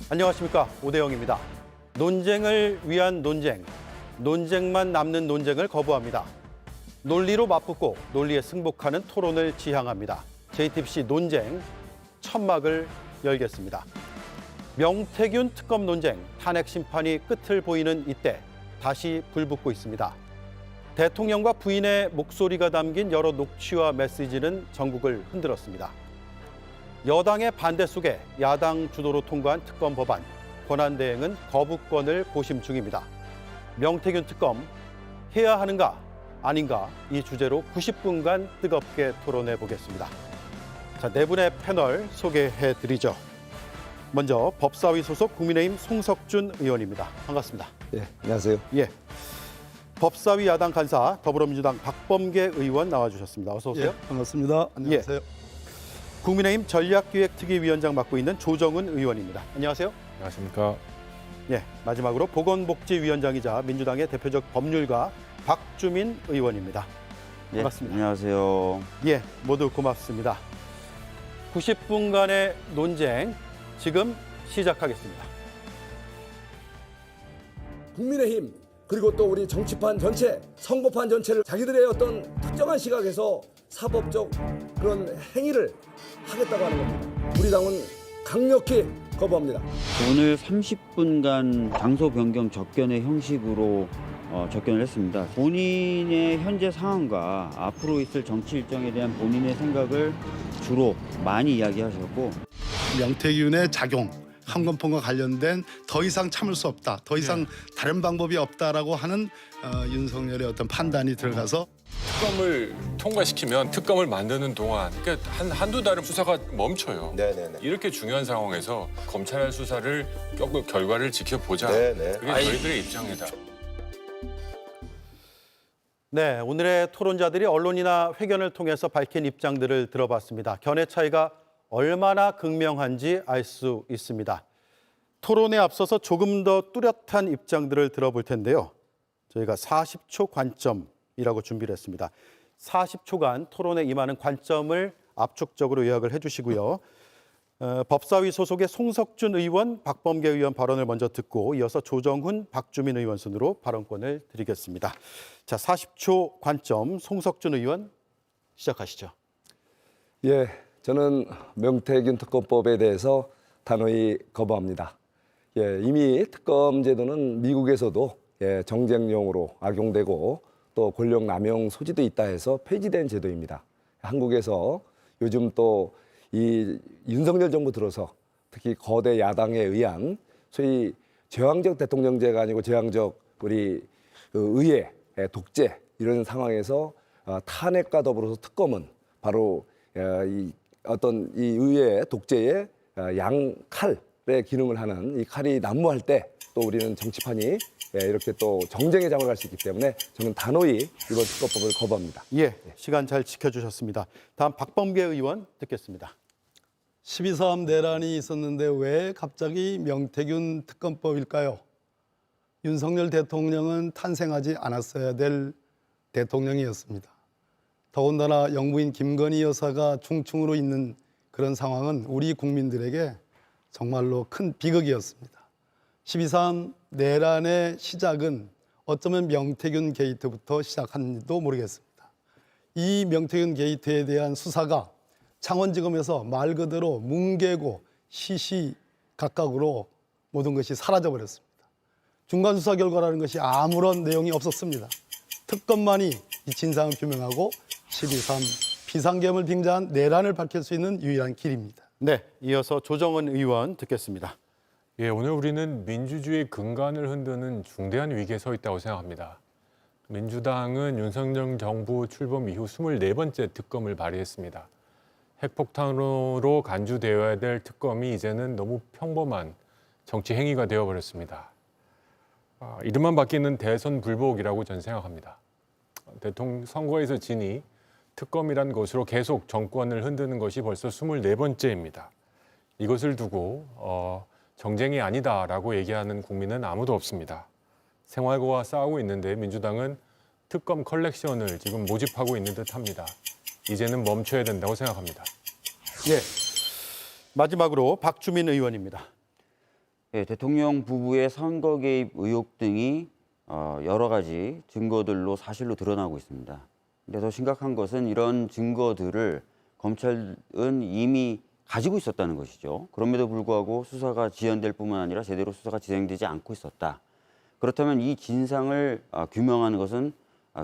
안녕하십니까, 오대영입니다. 논쟁을 위한 논쟁, 논쟁만 남는 논쟁을 거부합니다. 논리로 맞붙고 논리에 승복하는 토론을 지향합니다. JTBC 논쟁 천막을 열겠습니다. 명태균 특검 논쟁, 탄핵 심판이 끝을 보이는 이때 다시 불붙고 있습니다. 대통령과 부인의 목소리가 담긴 여러 녹취와 메시지는 전국을 흔들었습니다. 여당의 반대 속에 야당 주도로 통과한 특검 법안, 권한대행은 거부권을 고심 중입니다. 명태균 특검, 해야 하는가 아닌가 이 주제로 90분간 뜨겁게 토론해 보겠습니다. 자, 네 분의 패널 소개해 드리죠. 먼저 법사위 소속 국민의힘 송석준 의원입니다. 반갑습니다. 예, 안녕하세요. 예. 법사위 야당 간사 더불어민주당 박범계 의원 나와주셨습니다. 어서 오세요. 예, 반갑습니다. 안녕하세요. 국민의힘 전략기획특위위원장 맡고 있는 조정은 의원입니다. 안녕하세요. 안녕하십니까. 예, 마지막으로 보건복지위원장이자 민주당의 대표적 법률가 박주민 의원입니다. 반갑습니다. 안녕하세요. 예, 모두 고맙습니다. 90분간의 논쟁 지금 시작하겠습니다. 국민의힘 그리고 또 우리 정치판 전체, 선거판 전체를 자기들의 어떤 특정한 시각에서 사법적 그런 행위를 하겠다고 하는 겁니다. 우리 당은 강력히 거부합니다. 오늘 30분간 장소 변경 접견의 형식으로 접견을 했습니다. 본인의 현재 상황과 앞으로 있을 정치 일정에 대한 본인의 생각을 주로 많이 이야기하셨고, 명태균의 작용, 한건폰과 관련된 더 이상 참을 수 없다, 더 이상 다른 방법이 없다라고 하는 윤석열의 어떤 판단이 들어가서 특검을 통과시키면 특검을 만드는 동안 그러니까 한두 달은 수사가 멈춰요. 네네네. 이렇게 중요한 상황에서 검찰 수사를 결과를 지켜보자. 네네. 그게 저희들의 입장이다. 네, 오늘의 토론자들이 언론이나 회견을 통해서 밝힌 입장들을 들어봤습니다. 견해 차이가 얼마나 극명한지 알 수 있습니다. 토론에 앞서서 조금 더 뚜렷한 입장들을 들어볼 텐데요. 저희가 40초 관점이라고 준비를 했습니다. 40초간 토론에 임하는 관점을 압축적으로 요약을 해주시고요. 법사위 소속의 송석준 의원, 박범계 의원 발언을 먼저 듣고 이어서 조정훈, 박주민 의원 순으로 발언권을 드리겠습니다. 자, 40초 관점 송석준 의원 시작하시죠. 예, 저는 명태균 특검법에 대해서 단호히 거부합니다. 예, 이미 특검 제도는 미국에서도 정쟁용으로 악용되고 또 권력 남용 소지도 있다 해서 폐지된 제도입니다. 한국에서 요즘 또 이 윤석열 정부 들어서 특히 거대 야당에 의한 소위 제왕적 대통령제가 아니고 제왕적 우리 의회 독재 이런 상황에서 탄핵과 더불어서 특검은 바로 이 어떤 이 의회 독재의 양칼의 기능을 하는 이 칼이 난무할 때 또 우리는 정치판이 이렇게 또 정쟁의 장을 갈 수 있기 때문에 저는 단호히 이번 특검법을 거부합니다. 예, 시간 잘 지켜주셨습니다. 다음 박범계 의원 듣겠습니다. 12.3 내란이 있었는데 왜 갑자기 명태균 특검법일까요? 윤석열 대통령은 탄생하지 않았어야 될 대통령이었습니다. 더군다나 영부인 김건희 여사가 중충으로 있는 그런 상황은 우리 국민들에게 정말로 큰 비극이었습니다. 12.3 내란의 시작은 어쩌면 명태균 게이트부터 시작한지도 모르겠습니다. 이 명태균 게이트에 대한 수사가 창원지검에서 말 그대로 뭉개고 시시각각으로 모든 것이 사라져버렸습니다. 중간수사 결과라는 것이 아무런 내용이 없었습니다. 특검만이 이 진상을 규명하고 12.3 비상계엄을 빙자한 내란을 밝힐 수 있는 유일한 길입니다. 네, 이어서 조정은 의원 듣겠습니다. 예, 오늘 우리는 민주주의 근간을 흔드는 중대한 위기에 서 있다고 생각합니다. 민주당은 윤석열 정부 출범 이후 24번째 특검을 발의했습니다. 핵폭탄으로 간주되어야 될 특검이 이제는 너무 평범한 정치 행위가 되어버렸습니다. 이름만 바뀌는 대선 불복이라고 저는 생각합니다. 대통령 선거에서 지니 특검이란 것으로 계속 정권을 흔드는 것이 벌써 24번째입니다. 이것을 두고 정쟁이 아니다라고 얘기하는 국민은 아무도 없습니다. 생활고와 싸우고 있는데 민주당은 특검 컬렉션을 지금 모집하고 있는 듯합니다. 이제는 멈춰야 된다고 생각합니다. 예, 마지막으로 박주민 의원입니다. 예, 대통령 부부의 선거 개입 의혹 등이 여러 가지 증거들로 사실로 드러나고 있습니다. 근데 더 심각한 것은 이런 증거들을 검찰은 이미 가지고 있었다는 것이죠. 그럼에도 불구하고 수사가 지연될 뿐만 아니라 제대로 수사가 진행되지 않고 있었다. 그렇다면 이 진상을 규명하는 것은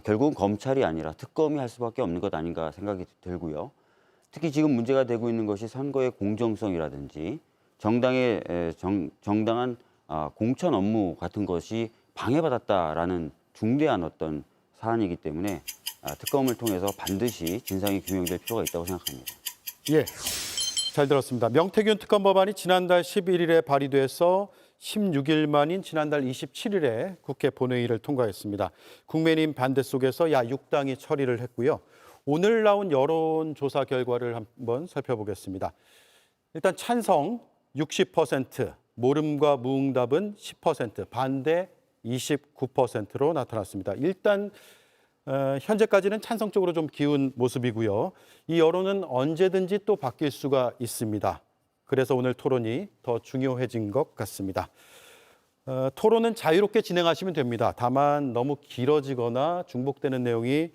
결국은 검찰이 아니라 특검이 할 수밖에 없는 것 아닌가 생각이 들고요. 특히 지금 문제가 되고 있는 것이 선거의 공정성이라든지 정당한 공천 업무 같은 것이 방해받았다라는 중대한 어떤 사안이기 때문에 특검을 통해서 반드시 진상이 규명될 필요가 있다고 생각합니다. 예, 잘 들었습니다. 명태균 특검 법안이 지난달 11일에 발의돼서 16일 만인 지난달 27일에 국회 본회의를 통과했습니다. 국민의힘 반대 속에서 야6당이 처리를 했고요. 오늘 나온 여론조사 결과를 한번 살펴보겠습니다. 일단 찬성 60%, 모름과 무응답은 10%, 반대 29%로 나타났습니다. 일단 현재까지는 찬성 쪽으로 좀 기운 모습이고요. 이 여론은 언제든지 또 바뀔 수가 있습니다. 그래서 오늘 토론이 더 중요해진 것 같습니다. 토론은 자유롭게 진행하시면 됩니다. 다만 너무 길어지거나 중복되는 내용이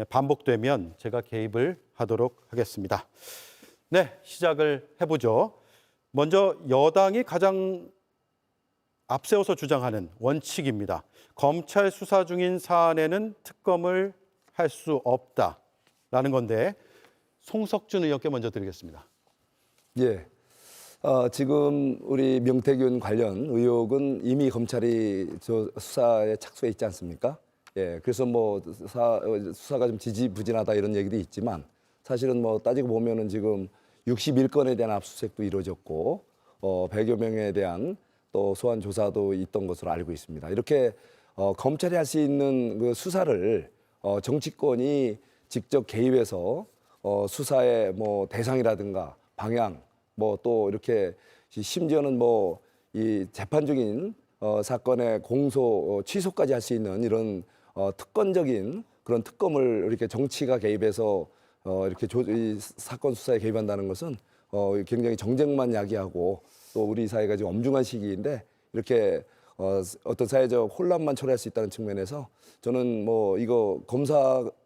반복되면 제가 개입을 하도록 하겠습니다. 네, 시작을 해보죠. 먼저 여당이 가장 앞세워서 주장하는 원칙입니다. 검찰 수사 중인 사안에는 특검을 할 수 없다라는 건데 송석준 의원께 먼저 드리겠습니다. 예. 지금 우리 명태균 관련 의혹은 이미 검찰이 수사에 착수해 있지 않습니까? 예. 그래서 뭐 수사가 좀 지지부진하다 이런 얘기도 있지만 사실은 뭐 따지고 보면은 지금 61건에 대한 압수수색도 이루어졌고 100여 명에 대한 또 소환 조사도 있던 것으로 알고 있습니다. 이렇게 검찰이 할 수 있는 그 수사를 정치권이 직접 개입해서 수사의 뭐 대상이라든가 방향 뭐 또 이렇게 심지어는 뭐 이 재판적인 사건의 공소 취소까지 할 수 있는 이런 특권적인 그런 특검을 이렇게 정치가 개입해서 이렇게 이 사건 수사에 개입한다는 것은 굉장히 정쟁만 야기하고 또 우리 사회가 지금 엄중한 시기인데 이렇게 어떤 사회적 혼란만 초래할 수 있다는 측면에서 저는 뭐 이거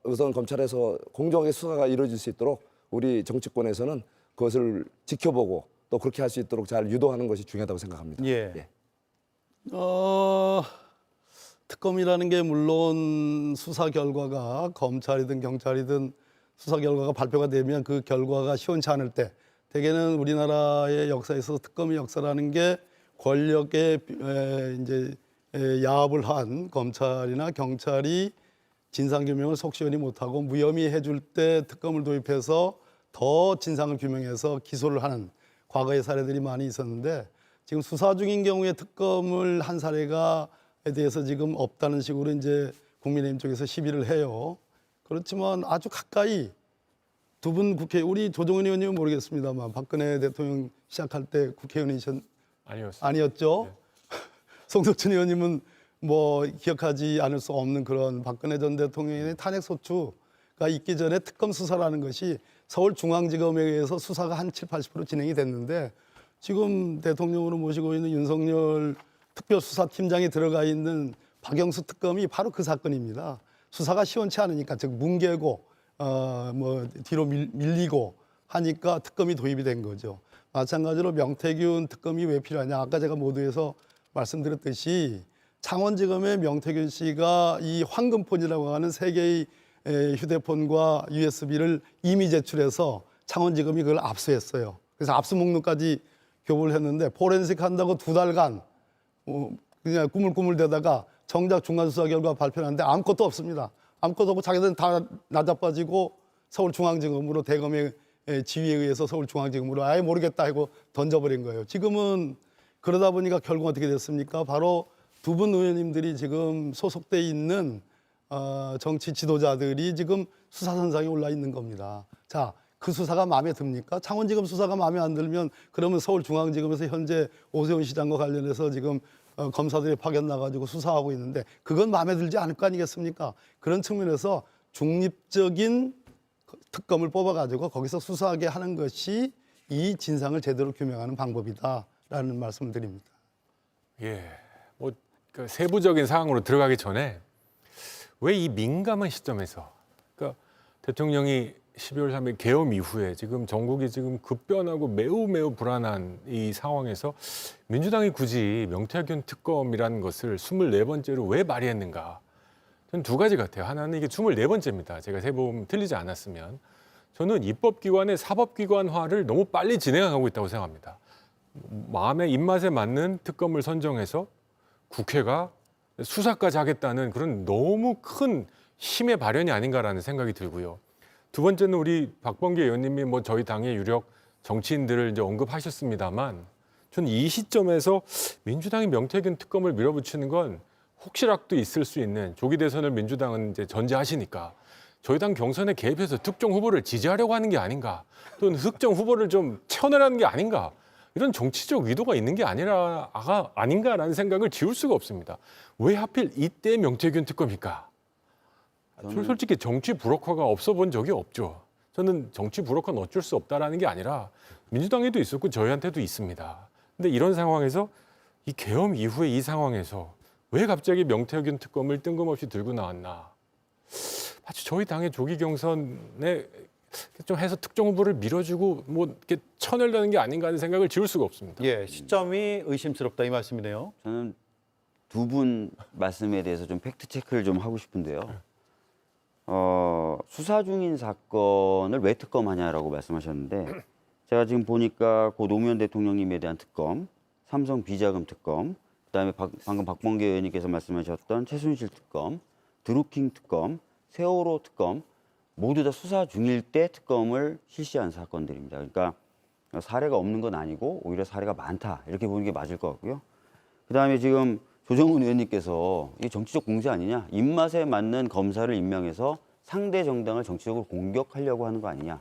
우선 검찰에서 공정하게 수사가 이루어질 수 있도록 우리 정치권에서는 그것을 지켜보고 또 그렇게 할 수 있도록 잘 유도하는 것이 중요하다고 생각합니다. 예. 예. 특검이라는 게 물론 수사 결과가 검찰이든 경찰이든 수사 결과가 발표가 되면 그 결과가 시원치 않을 때 대개는 우리나라의 역사에서 특검의 역사라는 게 권력에 이제 야합을 한 검찰이나 경찰이 진상규명을 속 시원히 못하고 무혐의 해줄 때 특검을 도입해서 더 진상을 규명해서 기소를 하는 과거의 사례들이 많이 있었는데 지금 수사 중인 경우에 특검을 한 사례가 대해서 지금 없다는 식으로 이제 국민의힘 쪽에서 시비를 해요. 그렇지만 아주 가까이 두 분 우리 조정은 의원님은 모르겠습니다만 박근혜 대통령 시작할 때 아니었죠? 네. 송석준 의원님은 뭐 기억하지 않을 수 없는 그런 박근혜 전 대통령의 탄핵 소추가 있기 전에 특검 수사라는 것이 서울중앙지검에 의해서 수사가 한 70~80% 진행이 됐는데 지금 대통령으로 모시고 있는 윤석열 특별수사팀장이 들어가 있는 박영수 특검이 바로 그 사건입니다. 수사가 시원치 않으니까 즉 뭉개고 뭐 뒤로 밀리고 하니까 특검이 도입이 된 거죠. 마찬가지로 명태균 특검이 왜 필요하냐. 아까 제가 모두에서 말씀드렸듯이 창원지검의 명태균 씨가 이 황금폰이라고 하는 세 개의 휴대폰과 USB를 이미 제출해서 창원지검이 그걸 압수했어요. 그래서 압수 목록까지 교부를 했는데 포렌식 한다고 2달간 그냥 꾸물꾸물대다가 정작 중간수사 결과 발표하는데 아무것도 없습니다. 아무것도 없고 자기들은 다 나자빠지고 서울중앙지검으로 대검의 지휘에 의해서 서울중앙지검으로 아예 모르겠다 하고 던져버린 거예요. 지금은 그러다 보니까 결국 어떻게 됐습니까? 바로 두 분 의원님들이 지금 소속돼 있는 정치 지도자들이 지금 수사선상에 올라 있는 겁니다. 자, 그 수사가 마음에 듭니까? 창원지검 수사가 마음에 안 들면 그러면 서울중앙지검에서 현재 오세훈 시장과 관련해서 지금 검사들이 파견 나가지고 수사하고 있는데 그건 마음에 들지 않을 거 아니겠습니까? 그런 측면에서 중립적인 특검을 뽑아가지고 거기서 수사하게 하는 것이 이 진상을 제대로 규명하는 방법이다라는 말씀을 드립니다. 예, 그 세부적인 사항으로 들어가기 전에 왜 이 민감한 시점에서, 그러니까 대통령이 12월 3일 계엄 이후에 지금 전국이 지금 급변하고 매우 불안한 이 상황에서 민주당이 굳이 명태균 특검이라는 것을 24번째로 왜 발의했는가? 저는 두 가지 같아요. 하나는 이게 24번째입니다. 제가 세보면 틀리지 않았으면. 저는 입법기관의 사법기관화를 너무 빨리 진행하고 있다고 생각합니다. 마음의 입맛에 맞는 특검을 선정해서 국회가 수사까지 하겠다는 그런 너무 큰 힘의 발현이 아닌가라는 생각이 들고요. 두 번째는 우리 박범계 의원님이 뭐 저희 당의 유력 정치인들을 이제 언급하셨습니다만, 저는 이 시점에서 민주당이 명태균 특검을 밀어붙이는 건 혹시라도 있을 수 있는, 조기 대선을 민주당은 이제 전제하시니까 저희 당 경선에 개입해서 특정 후보를 지지하려고 하는 게 아닌가, 또는 특정 후보를 좀 채워내라는 게 아닌가, 이런 정치적 의도가 있는 게 아닌가라는 생각을 지울 수가 없습니다. 왜 하필 이때 명태균 특검일까? 솔직히 정치 불혹화가 없어 본 적이 없죠. 저는 정치 불혹화는 어쩔 수 없다라는 게 아니라 민주당에도 있었고 저희한테도 있습니다. 근데 이런 상황에서 이 계엄 이후에 이 상황에서 왜 갑자기 명태균 특검을 뜬금없이 들고 나왔나? 마치 저희 당의 조기 경선에 좀 해서 특정 후보를 밀어주고 뭐 이렇게 쳐내려는 게 아닌가 하는 생각을 지울 수가 없습니다. 예, 시점이 의심스럽다 이 말씀이네요. 저는 두 분 말씀에 대해서 좀 팩트 체크를 좀 하고 싶은데요. 수사 중인 사건을 왜 특검하냐라고 말씀하셨는데, 제가 지금 보니까 고 노무현 대통령님에 대한 특검, 삼성 비자금 특검, 그다음에 방금 박범계 의원님께서 말씀하셨던 최순실 특검, 드루킹 특검, 세월호 특검, 모두 다 수사 중일 때 특검을 실시한 사건들입니다. 그러니까 사례가 없는 건 아니고 오히려 사례가 많다, 이렇게 보는 게 맞을 것 같고요. 그다음에 지금 조정훈 의원님께서 이게 정치적 공세 아니냐, 입맛에 맞는 검사를 임명해서 상대 정당을 정치적으로 공격하려고 하는 거 아니냐.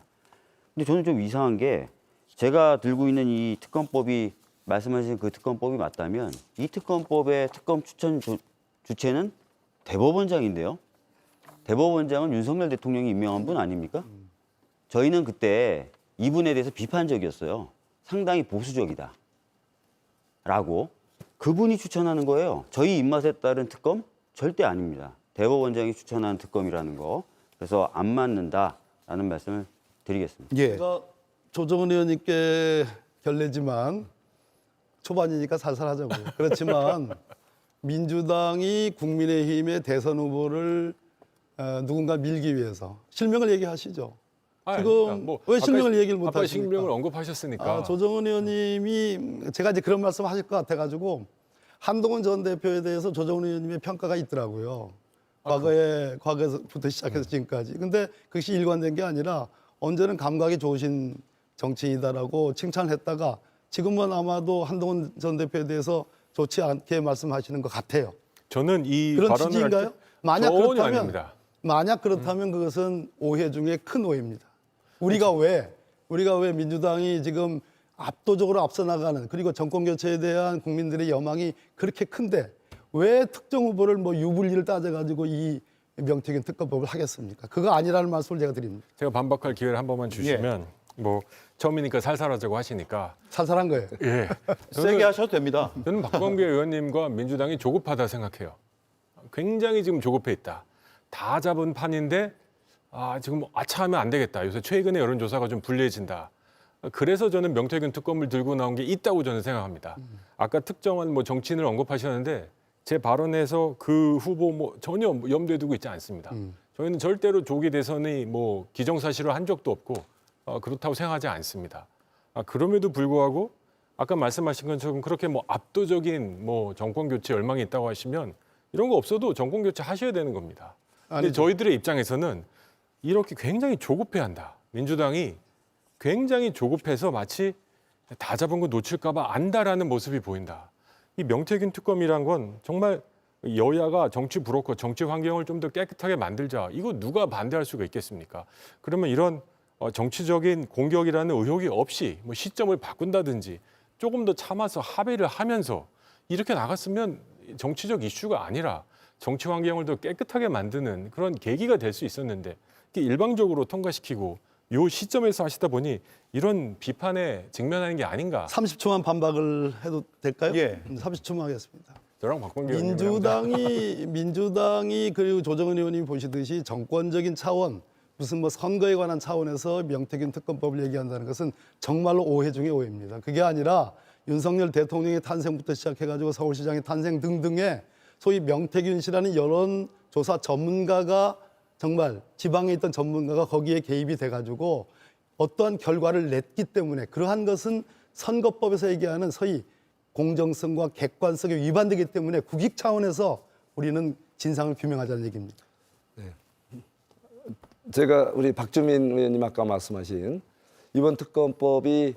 근데 저는 좀 이상한 게, 제가 들고 있는 이 특검법이, 말씀하신 그 특검법이 맞다면 이 특검법의 특검 추천 주체는 대법원장인데요. 대법원장은 윤석열 대통령이 임명한 분 아닙니까? 저희는 그때 이분에 대해서 비판적이었어요. 상당히 보수적이다 라고. 그분이 추천하는 거예요. 저희 입맛에 따른 특검? 절대 아닙니다. 대법원장이 추천한 특검이라는 거. 그래서 안 맞는다라는 말씀을 드리겠습니다. 예. 제가 조정은 의원님께 결례지만 초반이니까 살살 하자고요. 그렇지만 민주당이 국민의힘의 대선 후보를 누군가 밀기 위해서 실명을 얘기하시죠. 지금 왜 실명을 얘기를 못 아까 하십니까? 실명을 언급하셨으니까. 조정은 의원님이 제가 이제 그런 말씀 하실 것 같아가지고 한동훈 전 대표에 대해서 조정은 의원님의 평가가 있더라고요. 과거에부터 시작해서 지금까지. 근데 그것이 일관된 게 아니라 언제는 감각이 좋으신 정치인이다라고 칭찬을 했다가 지금은 아마도 한동훈 전 대표에 대해서 좋지 않게 말씀하시는 것 같아요. 저는 이 그런 발언을 취지인가요? 만약 전혀 그렇다면 아닙니다. 만약 그렇다면 그것은 오해 중에 큰 오해입니다. 우리가 왜 민주당이 지금 압도적으로 앞서 나가는, 그리고 정권 교체에 대한 국민들의 여망이 그렇게 큰데 왜 특정 후보를 뭐 유불리를 따져가지고 이 명태균 특검법을 하겠습니까? 그거 아니라는 말씀을 제가 드립니다. 제가 반박할 기회를 한 번만 주시면, 뭐 처음이니까 살살하자고 하시니까. 살살한 거예요. 예. 세게 하셔도 됩니다. 저는 박범계 의원님과 민주당이 조급하다 생각해요. 굉장히 지금 조급해 있다. 다 잡은 판인데 지금 아차하면 안 되겠다. 요새 최근에 여론조사가 좀 불리해진다. 그래서 저는 명태균 특검을 들고 나온 게 있다고 저는 생각합니다. 아까 특정한 뭐 정치인을 언급하셨는데 제 발언에서 그 후보 뭐 전혀 염두에 두고 있지 않습니다. 저희는 절대로 조기 대선이 뭐 기정사실을 한 적도 없고 그렇다고 생각하지 않습니다. 그럼에도 불구하고 아까 말씀하신 것처럼 그렇게 뭐 압도적인 뭐 정권 교체 열망이 있다고 하시면 이런 거 없어도 정권 교체 하셔야 되는 겁니다. 근데 저희들의 입장에서는 이렇게 굉장히 조급해한다. 민주당이 굉장히 조급해서 마치 다 잡은 거 놓칠까 봐 안다라는 모습이 보인다. 이 명태균 특검이란 건 정말 여야가 정치 브로커, 정치 환경을 좀 더 깨끗하게 만들자. 이거 누가 반대할 수가 있겠습니까? 그러면 이런 정치적인 공격이라는 의혹이 없이 뭐 시점을 바꾼다든지 조금 더 참아서 합의를 하면서 이렇게 나갔으면 정치적 이슈가 아니라 정치 환경을 더 깨끗하게 만드는 그런 계기가 될 수 있었는데 일방적으로 통과시키고 요 시점에서 하시다 보니 이런 비판에 직면하는 게 아닌가. 30초만 반박을 해도 될까요? 예. 30초만 하겠습니다. 저랑 박범계 의원님이랑 민주당이 그리고 조정은 의원님이 보시듯이 정권적인 차원, 무슨 뭐 선거에 관한 차원에서 명태균 특검법을 얘기한다는 것은 정말로 오해 중의 오해입니다. 그게 아니라 윤석열 대통령의 탄생부터 시작해가지고 서울시장의 탄생 등등의 소위 명태균 씨라는 여론조사 전문가가 정말 지방에 있던 전문가가 거기에 개입이 돼가지고 어떠한 결과를 냈기 때문에 그러한 것은 선거법에서 얘기하는 소위 공정성과 객관성에 위반되기 때문에 국익 차원에서 우리는 진상을 규명하자는 얘기입니다. 제가 우리 박주민 의원님 아까 말씀하신 이번 특검법이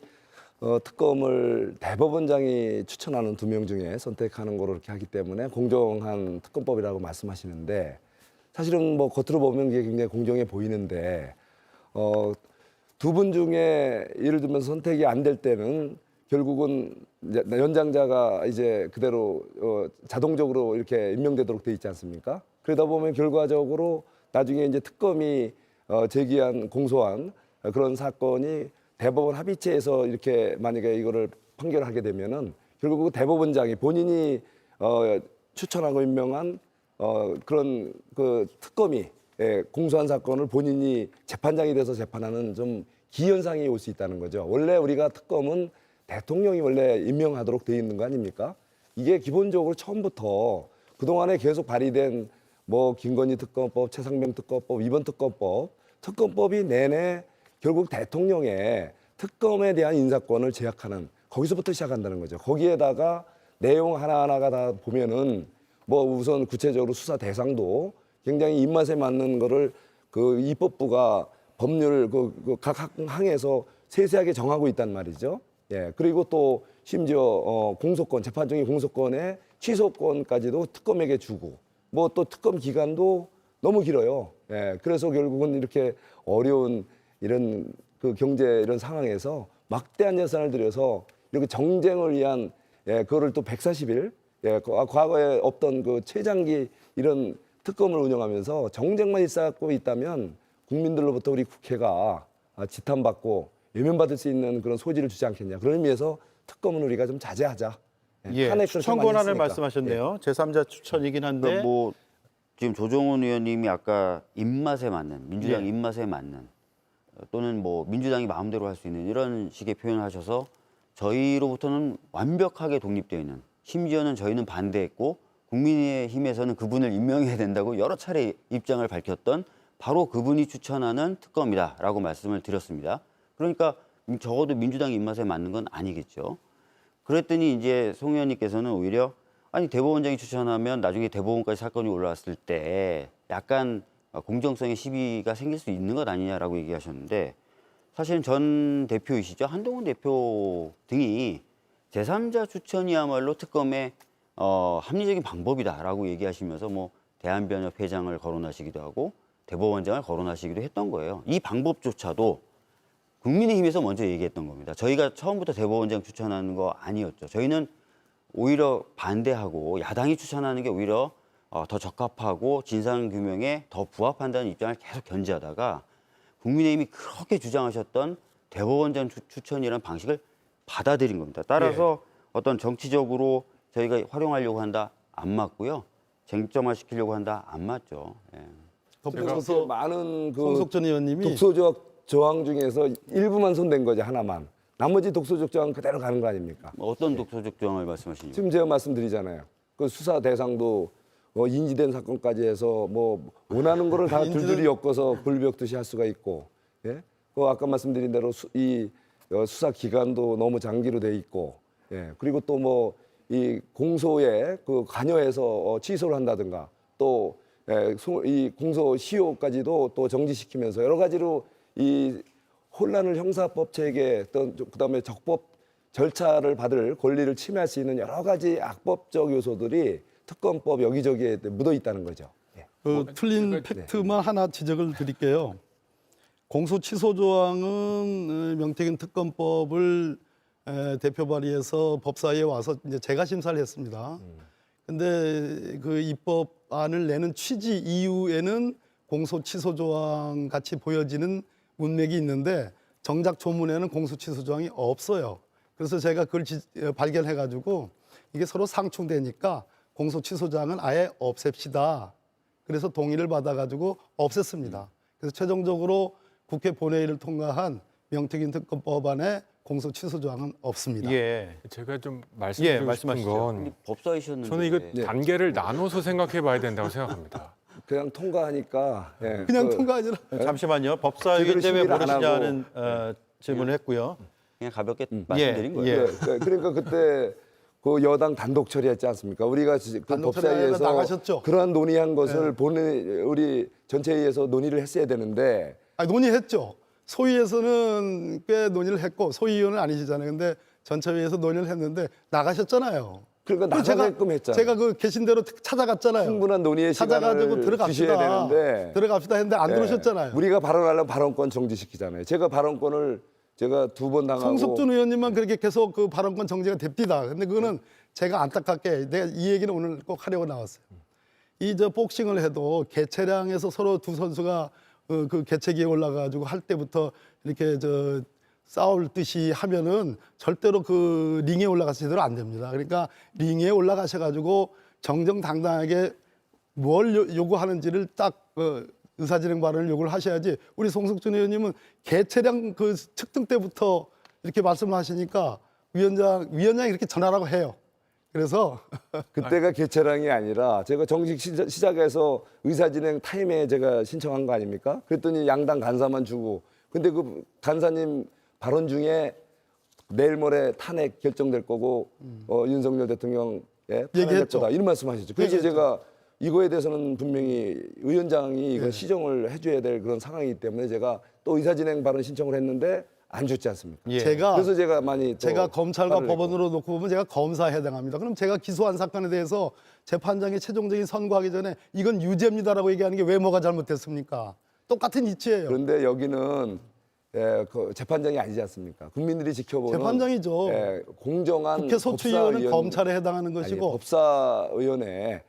특검을 대법원장이 추천하는 2명 중에 선택하는 거로 이렇게 하기 때문에 공정한 특검법이라고 말씀하시는데 사실은 뭐 겉으로 보면 이게 굉장히 공정해 보이는데 두 분 중에 예를 들면 선택이 안 될 때는 결국은 이제 연장자가 이제 그대로 자동적으로 이렇게 임명되도록 돼 있지 않습니까? 그러다 보면 결과적으로 나중에 이제 특검이 제기한 공소한 그런 사건이 대법원 합의체에서 이렇게 만약에 이거를 판결하게 되면은 결국 대법원장이 본인이 추천하고 임명한 그런 그 특검이 공소한 사건을 본인이 재판장이 돼서 재판하는 좀 기현상이 올 수 있다는 거죠. 원래 우리가 특검은 대통령이 원래 임명하도록 돼 있는 거 아닙니까? 이게 기본적으로 처음부터 그동안에 계속 발의된 뭐 김건희 특검법, 최상병 특검법, 이번 특검법이 내내 결국 대통령의 특검에 대한 인사권을 제약하는 거기서부터 시작한다는 거죠. 거기에다가 내용 하나하나가 다 보면은 뭐 우선 구체적으로 수사 대상도 굉장히 입맛에 맞는 거를 그 입법부가 법률 각 항에서 세세하게 정하고 있단 말이죠. 예. 그리고 또 심지어 공소권, 재판 중의 공소권의 취소권까지도 특검에게 주고 뭐 또 특검 기간도 너무 길어요. 예. 그래서 결국은 이렇게 어려운 이런 그 경제 이런 상황에서 막대한 예산을 들여서 이렇게 정쟁을 위한 그거를 또 140일 과거에 없던 그 최장기 이런 특검을 운영하면서 정쟁만 일삼고 있다면 국민들로부터 우리 국회가 지탄받고 외면받을 수 있는 그런 소지를 주지 않겠냐. 그런 의미에서 특검은 우리가 좀 자제하자. 예. 탄핵 추천 많이 권한을 했으니까. 말씀하셨네요. 제3자 추천이긴 한데 그러니까 뭐 지금 조정훈 의원님이 아까 입맛에 맞는 민주당 예. 입맛에 맞는 또는 뭐 민주당이 마음대로 할 수 있는 이런 식의 표현을 하셔서 저희로부터는 완벽하게 독립되어 있는 심지어는 저희는 반대했고 국민의힘에서는 그분을 임명해야 된다고 여러 차례 입장을 밝혔던 바로 그분이 추천하는 특검이다라고 말씀을 드렸습니다. 그러니까 적어도 민주당 입맛에 맞는 건 아니겠죠. 그랬더니 이제 송 의원님께서는 오히려 아니 대법원장이 추천하면 나중에 대법원까지 사건이 올라왔을 때 약간 공정성의 시비가 생길 수 있는 것 아니냐라고 얘기하셨는데 사실은 전 대표이시죠. 한동훈 대표 등이 제3자 추천이야말로 특검의 합리적인 방법이다라고 얘기하시면서 뭐 대한변협 회장을 거론하시기도 하고 대법원장을 거론하시기도 했던 거예요. 이 방법조차도 국민의힘에서 먼저 얘기했던 겁니다. 저희가 처음부터 대법원장 추천하는 거 아니었죠. 저희는 오히려 반대하고 야당이 추천하는 게 오히려 더 적합하고 진상규명에 더 부합한다는 입장을 계속 견지하다가 국민의힘이 그렇게 주장하셨던 대법원장 추천이라는 방식을 받아들인 겁니다. 따라서 어떤 정치적으로 저희가 활용하려고 한다 안 맞고요. 쟁점화시키려고 한다 안 맞죠. 예. 덧붙여서 많은 그 손석천 의원님이 독소적 조항 중에서 일부만 손댄 거죠. 하나만. 나머지 독소적 조항 그대로 가는 거 아닙니까? 어떤 독소적 조항을 말씀하시는지. 지금 제가 말씀드리잖아요. 그 수사 대상도 인지된 사건까지 해서 뭐 원하는 거를 다 줄줄이 엮어서 굴벽듯이 할 수가 있고, 예? 아까 말씀드린 대로 이 수사 기간도 너무 장기로 돼 있고, 예. 그리고 또 뭐 이 공소에 그 관여해서 취소를 한다든가 또 이 공소 시효까지도 또 정지시키면서 여러 가지로 이 혼란을 형사법 체계 또 그다음에 적법 절차를 받을 권리를 침해할 수 있는 여러 가지 악법적 요소들이 특검법 여기저기에 묻어 있다는 거죠. 예. 틀린 팩트만 하나 지적을 드릴게요. 공소 취소 조항은 명태균 특검법을 대표 발의해서 법사위에 와서 이제 제가 심사를 했습니다. 근데 그 입법안을 내는 취지 이후에는 공소 취소 조항 같이 보여지는 문맥이 있는데 정작 조문에는 공소취소 조항이 없어요. 그래서 제가 그걸 발견해가지고 이게 서로 상충되니까 공소취소장은 아예 없앱시다. 그래서 동의를 받아가지고 없앴습니다. 그래서 최종적으로 국회 본회의를 통과한 명태균 특검법안에 공소취소조항은 없습니다. 예. 제가 좀 말씀드리고 싶은 말씀하시죠. 건 법사위셨는데 저는 이거 네. 단계를 나눠서 생각해 봐야 된다고 생각합니다. 그냥 통과하니까 예, 그냥 그- 통과 아니라 잠시만요. 법사위기 제대로 때문에 심의를 안 모르시냐는 질문을 했고요. 그냥 가볍게 말씀드린 거예요. 예. 그러니까 그때 그 여당 단독 처리했지 않습니까? 우리가 그 단독 처리하다가 법사위에서 나가셨죠? 그러한 논의한 것을 우리 전체회의에서 논의를 했어야 되는데 아니, 논의했죠. 소위에서는 꽤 논의를 했고 소위원은 아니시잖아요. 근데 전체회의에서 논의를 했는데 나가셨잖아요. 그러니까 나가게끔 했잖아요. 제가 그 계신 대로 찾아갔잖아요. 충분한 논의의 찾아가지고 시간을 주셔야 들어갑시다. 되는데 들어갑시다 했는데 안 예, 들어오셨잖아요. 우리가 발언하려면 발언권 정지시키잖아요. 제가 발언권을 제가 2번 당하고 송석준 의원님만 그렇게 계속 그 발언권 정지가 됩니다. 근데 그거는 제가 안타깝게 내가 이 얘기는 오늘 꼭 하려고 나왔어요. 이 저 복싱을 해도 개체량에서 서로 두 선수가 그 개체기에 올라가지고 할 때부터 이렇게 저 싸울 듯이 하면은 절대로 그 링에 올라가서 제대로 안 됩니다. 그러니까 링에 올라가셔가지고 정정당당하게 뭘 요구하는지를 딱 의사진행 발언을 요구를 하셔야지. 우리 송석준 의원님은 개체량 그 측등 때부터 이렇게 말씀을 하시니까 위원장이 이렇게 전하라고 해요. 그래서 그때가 개최량이 아니라 제가 정식 시작해서 의사진행 타임에 제가 신청한 거 아닙니까? 그랬더니 양당 간사만 주고 근데 그 간사님 발언 중에 내일 모레 탄핵 결정될 거고 윤석열 대통령 탄핵될 얘기했죠. 거다 이런 말씀하셨죠. 그래서 얘기했죠. 제가 이거에 대해서는 분명히 위원장이 이거 시정을 해줘야 될 그런 상황이기 때문에 제가 또 의사진행 발언 신청을 했는데 안 줬지 않습니까? 예. 그래서 제가 많이 또 제가 검찰과 화를 냈고. 법원으로 놓고 보면 제가 검사에 해당합니다. 그럼 제가 기소한 사건에 대해서 재판장이 최종적인 선고하기 전에 이건 유죄입니다라고 얘기하는 게 왜 뭐가 잘못됐습니까? 똑같은 이치예요. 그런데 여기는 그 재판장이 아니지 않습니까? 국민들이 지켜보는 재판장이죠. 공정한 국회 소추위원은 법사위원- 검찰에 해당하는 아니, 것이고 법사위원회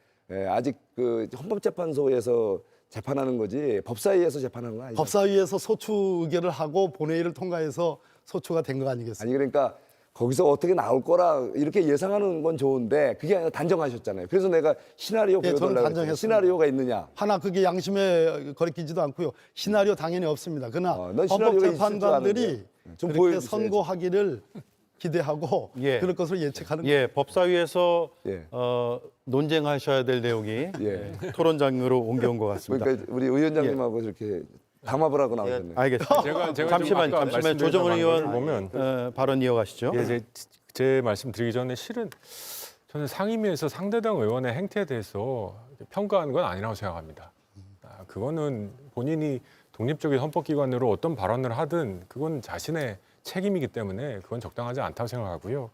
아직 그 헌법재판소에서 재판하는 거지 법사위에서 재판하는 건 아니죠. 법사위에서 소추 의결을 하고 본회의를 통과해서 소추가 된 거 아니겠습니까? 아니 그러니까 거기서 어떻게 나올 거라 이렇게 예상하는 건 좋은데 그게 아니라 단정하셨잖아요. 그래서 내가 시나리오 예, 저는 보여달라고 단정했습니다. 시나리오가 있느냐? 하나 그게 양심에 거리끼지도 않고요. 시나리오 당연히 없습니다. 그러나 넌 시나리오가 있을 줄 헌법재판관들이 아는데. 좀 그렇게 보여주셔야지. 선고하기를 기대하고 예. 그럴 것으로 예측하는 거예요. 예, 법사위에서 예. 논쟁하셔야 될 내용이 예. 토론장으로 옮겨온 것 같습니다. 그러니까 우리 의원장님하고 이렇게 담합을 하고 나오셨네요. 알겠습니다. 제가 잠시만 좀 아까 조정은 말씀드렸던 의원 방법을 보면 발언 이어가시죠. 예, 제 말씀 드리기 전에 실은 저는 상임위에서 상대당 의원의 행태에 대해서 평가하는 건 아니라고 생각합니다. 그거는 본인이 독립적인 헌법기관으로 어떤 발언을 하든 그건 자신의 책임이기 때문에 그건 적당하지 않다고 생각하고요.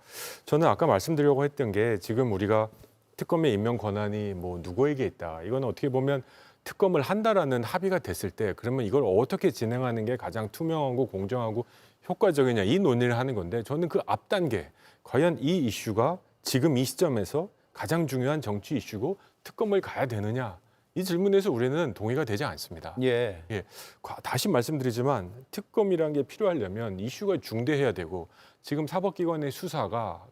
저는 아까 말씀드리려고 했던 게 지금 우리가 특검의 임명 권한이 뭐 누구에게 있다. 이건 어떻게 보면 특검을 한다라는 합의가 됐을 때 그러면 이걸 어떻게 진행하는 게 가장 투명하고 공정하고 효과적이냐 이 논의를 하는 건데 저는 그 앞 단계 과연 이 이슈가 지금 이 시점에서 가장 중요한 정치 이슈고 특검을 가야 되느냐 이 질문에서 우리는 동의가 되지 않습니다. 예. 예, 다시 말씀드리지만 특검이라는 게 필요하려면 이슈가 중대해야 되고 지금 사법기관의 수사가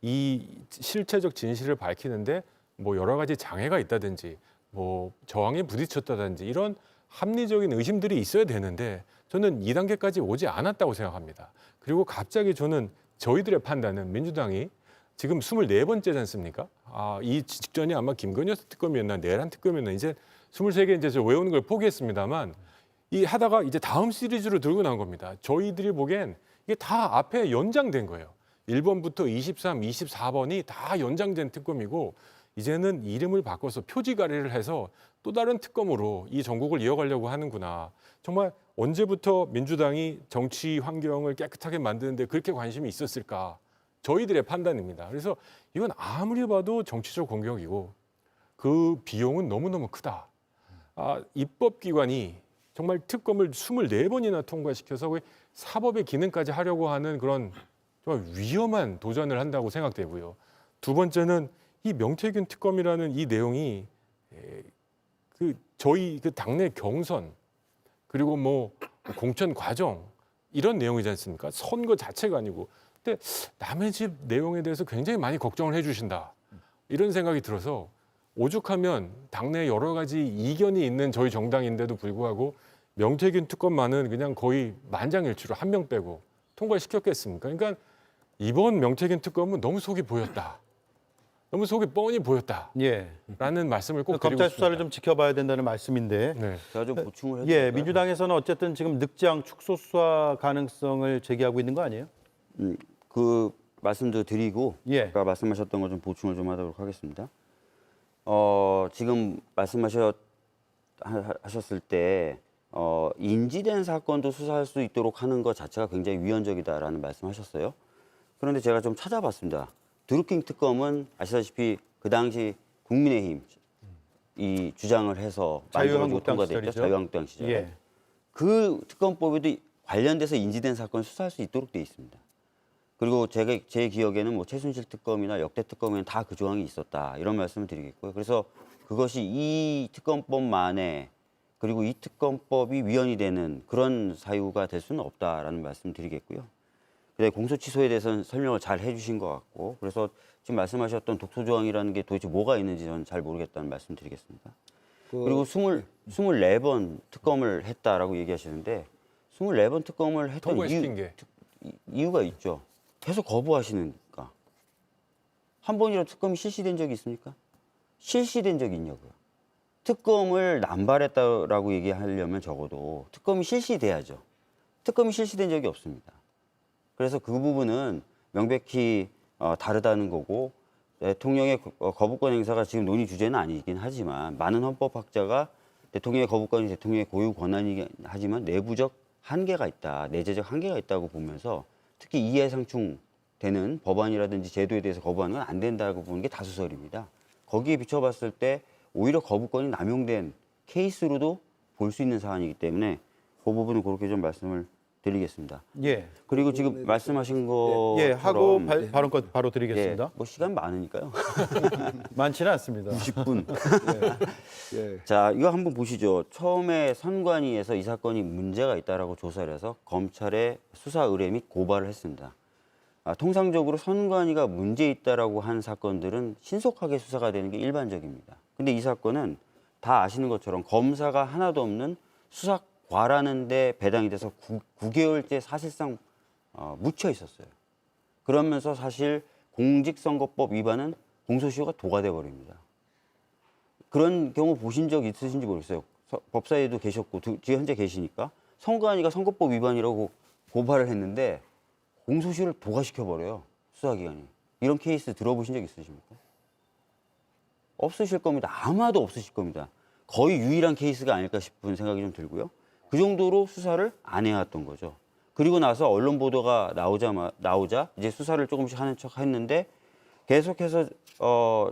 이 실체적 진실을 밝히는데 뭐 여러 가지 장애가 있다든지 뭐 저항에 부딪혔다든지 이런 합리적인 의심들이 있어야 되는데 저는 2단계까지 오지 않았다고 생각합니다. 그리고 갑자기 저는 저희들의 판단은 민주당이 지금 24번째지 않습니까? 이 직전이 아마 김건희 특검이었나 내란 특검이었나 이제 23개 이제 저 외우는 걸 포기했습니다만 이 하다가 이제 다음 시리즈로 들고 나온 겁니다. 저희들이 보기엔 이게 다 앞에 연장된 거예요. 1번부터 23, 24번이 다 연장된 특검이고 이제는 이름을 바꿔서 표지가리를 해서 또 다른 특검으로 이 전국을 이어가려고 하는구나. 정말 언제부터 민주당이 정치 환경을 깨끗하게 만드는데 그렇게 관심이 있었을까? 저희들의 판단입니다. 그래서 이건 아무리 봐도 정치적 공격이고 그 비용은 너무너무 크다. 입법기관이 정말 특검을 24번이나 통과시켜서 사법의 기능까지 하려고 하는 그런 정말 위험한 도전을 한다고 생각되고요. 두 번째는 이 명태균 특검이라는 이 내용이 저희 그 당내 경선 그리고 뭐 공천 과정 이런 내용이지 않습니까? 선거 자체가 아니고. 근데 남의 집 내용에 대해서 굉장히 많이 걱정을 해주신다. 이런 생각이 들어서 오죽하면 당내 여러 가지 이견이 있는 저희 정당인데도 불구하고 명태균 특검만은 그냥 거의 만장일치로 한 명 빼고 통과시켰겠습니까? 그러니까 이번 명태균 특검은 너무 속이 보였다. 너무 속이 뻔히 보였다. 예. 라는 말씀을 꼭 드리고 검찰 수사를 싶습니다. 좀 지켜봐야 된다는 말씀인데. 네. 제가 좀 보충을 해도 예, 될까요? 민주당에서는 어쨌든 지금 늑장 축소 수사 가능성을 제기하고 있는 거 아니에요? 그 말씀도 드리고 예. 아까 말씀하셨던 거 좀 보충을 좀 하도록 하겠습니다. 지금 하셨을 때 인지된 사건도 수사할 수 있도록 하는 것 자체가 굉장히 위헌적이다라는 말씀하셨어요. 그런데 제가 좀 찾아봤습니다. 드루킹 특검은 아시다시피 그 당시 국민의힘 이 주장을 해서 만들어지고 자유한국당 통과됐죠. 시절이죠. 자유한국당 시절에. 예. 그 특검법에도 관련돼서 인지된 사건을 수사할 수 있도록 돼 있습니다. 그리고 제 기억에는 뭐 최순실 특검이나 역대 특검에는 다 그 조항이 있었다 이런 말씀을 드리겠고요. 그래서 그것이 이 특검법만에 그리고 이 특검법이 위헌이 되는 그런 사유가 될 수는 없다라는 말씀을 드리겠고요. 근데 공소 취소에 대해서는 설명을 잘 해주신 것 같고 그래서 지금 말씀하셨던 독소 조항이라는 게 도대체 뭐가 있는지 저는 잘 모르겠다는 말씀 드리겠습니다. 그리고 24번 특검을 했다라고 얘기하시는데 24번 특검을 했던 통과시킨 게. 이유가 있죠. 계속 거부하시니까. 한 번이라도 특검이 실시된 적이 있습니까? 실시된 적이 있냐고요. 특검을 남발했다라고 얘기하려면 적어도 특검이 실시돼야죠. 특검이 실시된 적이 없습니다. 그래서 그 부분은 명백히 다르다는 거고 대통령의 거부권 행사가 지금 논의 주제는 아니긴 하지만 많은 헌법학자가 대통령의 거부권이 대통령의 고유 권한이긴 하지만 내부적 한계가 있다, 내재적 한계가 있다고 보면서 특히 이해상충되는 법안이라든지 제도에 대해서 거부하는 건 안 된다고 보는 게 다수설입니다. 거기에 비춰봤을 때 오히려 거부권이 남용된 케이스로도 볼 수 있는 사안이기 때문에 그 부분은 그렇게 좀 말씀을 드리겠습니다. 예. 그리고 지금 말씀하신 것처럼 예, 하고 발언권 바로 드리겠습니다. 뭐 시간 많으니까요. 많지는 않습니다. 90분. 예. 자, 이거 한번 보시죠. 처음에 선관위에서 이 사건이 문제가 있다라고 조사를 해서 검찰에 수사 의뢰 및 고발을 했습니다. 통상적으로 선관위가 문제 있다라고 한 사건들은 신속하게 수사가 되는 게 일반적입니다. 근데 이 사건은 다 아시는 것처럼 검사가 하나도 없는 수사과라는 데 배당이 돼서 9개월째 사실상 묻혀 있었어요. 그러면서 사실 공직선거법 위반은 공소시효가 도가돼 버립니다. 그런 경우 보신 적 있으신지 모르겠어요. 법사위에도 계셨고 지금 현재 계시니까 선관위가 선거법 위반이라고 고발을 했는데 공소시효를 도가시켜버려요. 수사기관이. 이런 케이스 들어보신 적 있으십니까? 없으실 겁니다. 아마도 없으실 겁니다. 거의 유일한 케이스가 아닐까 싶은 생각이 좀 들고요. 그 정도로 수사를 안 해왔던 거죠. 그리고 나서 언론 보도가 나오자 이제 수사를 조금씩 하는 척 했는데 계속해서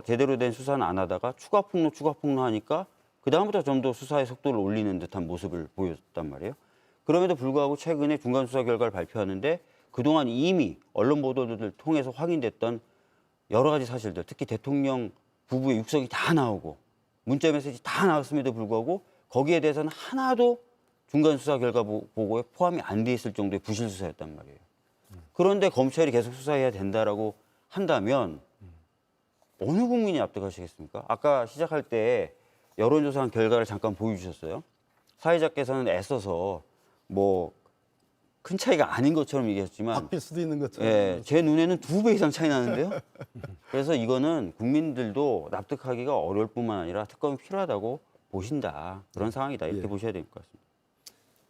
제대로 된 수사는 안 하다가 추가 폭로 하니까 그다음부터 좀 더 수사의 속도를 올리는 듯한 모습을 보였단 말이에요. 그럼에도 불구하고 최근에 중간 수사 결과를 발표하는데 그동안 이미 언론 보도들을 통해서 확인됐던 여러 가지 사실들, 특히 대통령 부부의 육성이 다 나오고 문자 메시지 다 나왔음에도 불구하고 거기에 대해서는 하나도 중간 수사 결과 보고에 포함이 안 돼 있을 정도의 부실 수사였단 말이에요. 그런데 검찰이 계속 수사해야 된다라고 한다면 어느 국민이 납득하시겠습니까? 아까 시작할 때 여론조사한 결과를 잠깐 보여주셨어요. 사회자께서는 애써서 뭐 큰 차이가 아닌 것처럼 얘기했지만 바뀔 수도 있는 것처럼. 예, 제 눈에는 2배 이상 차이 나는데요. 그래서 이거는 국민들도 납득하기가 어려울 뿐만 아니라 특검이 필요하다고 보신다. 그런 상황이다. 이렇게 보셔야 될 것 같습니다.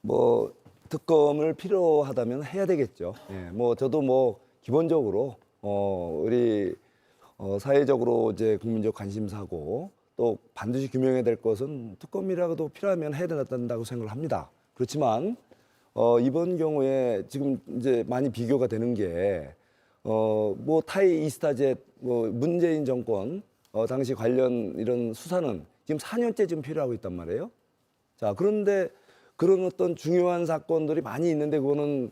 뭐 특검을 필요하다면 해야 되겠죠. 예, 뭐 저도 뭐 기본적으로 우리 사회적으로 이제 국민적 관심사고 또 반드시 규명해야 될 것은 특검이라도 필요하면 해야 된다고 생각을 합니다. 그렇지만 이번 경우에 지금 이제 많이 비교가 되는 게 뭐 타이 이스타젯 뭐 문재인 정권 당시 관련 이런 수사는 지금 4년째 지금 필요하고 있단 말이에요. 자, 그런데 그런 어떤 중요한 사건들이 많이 있는데 그거는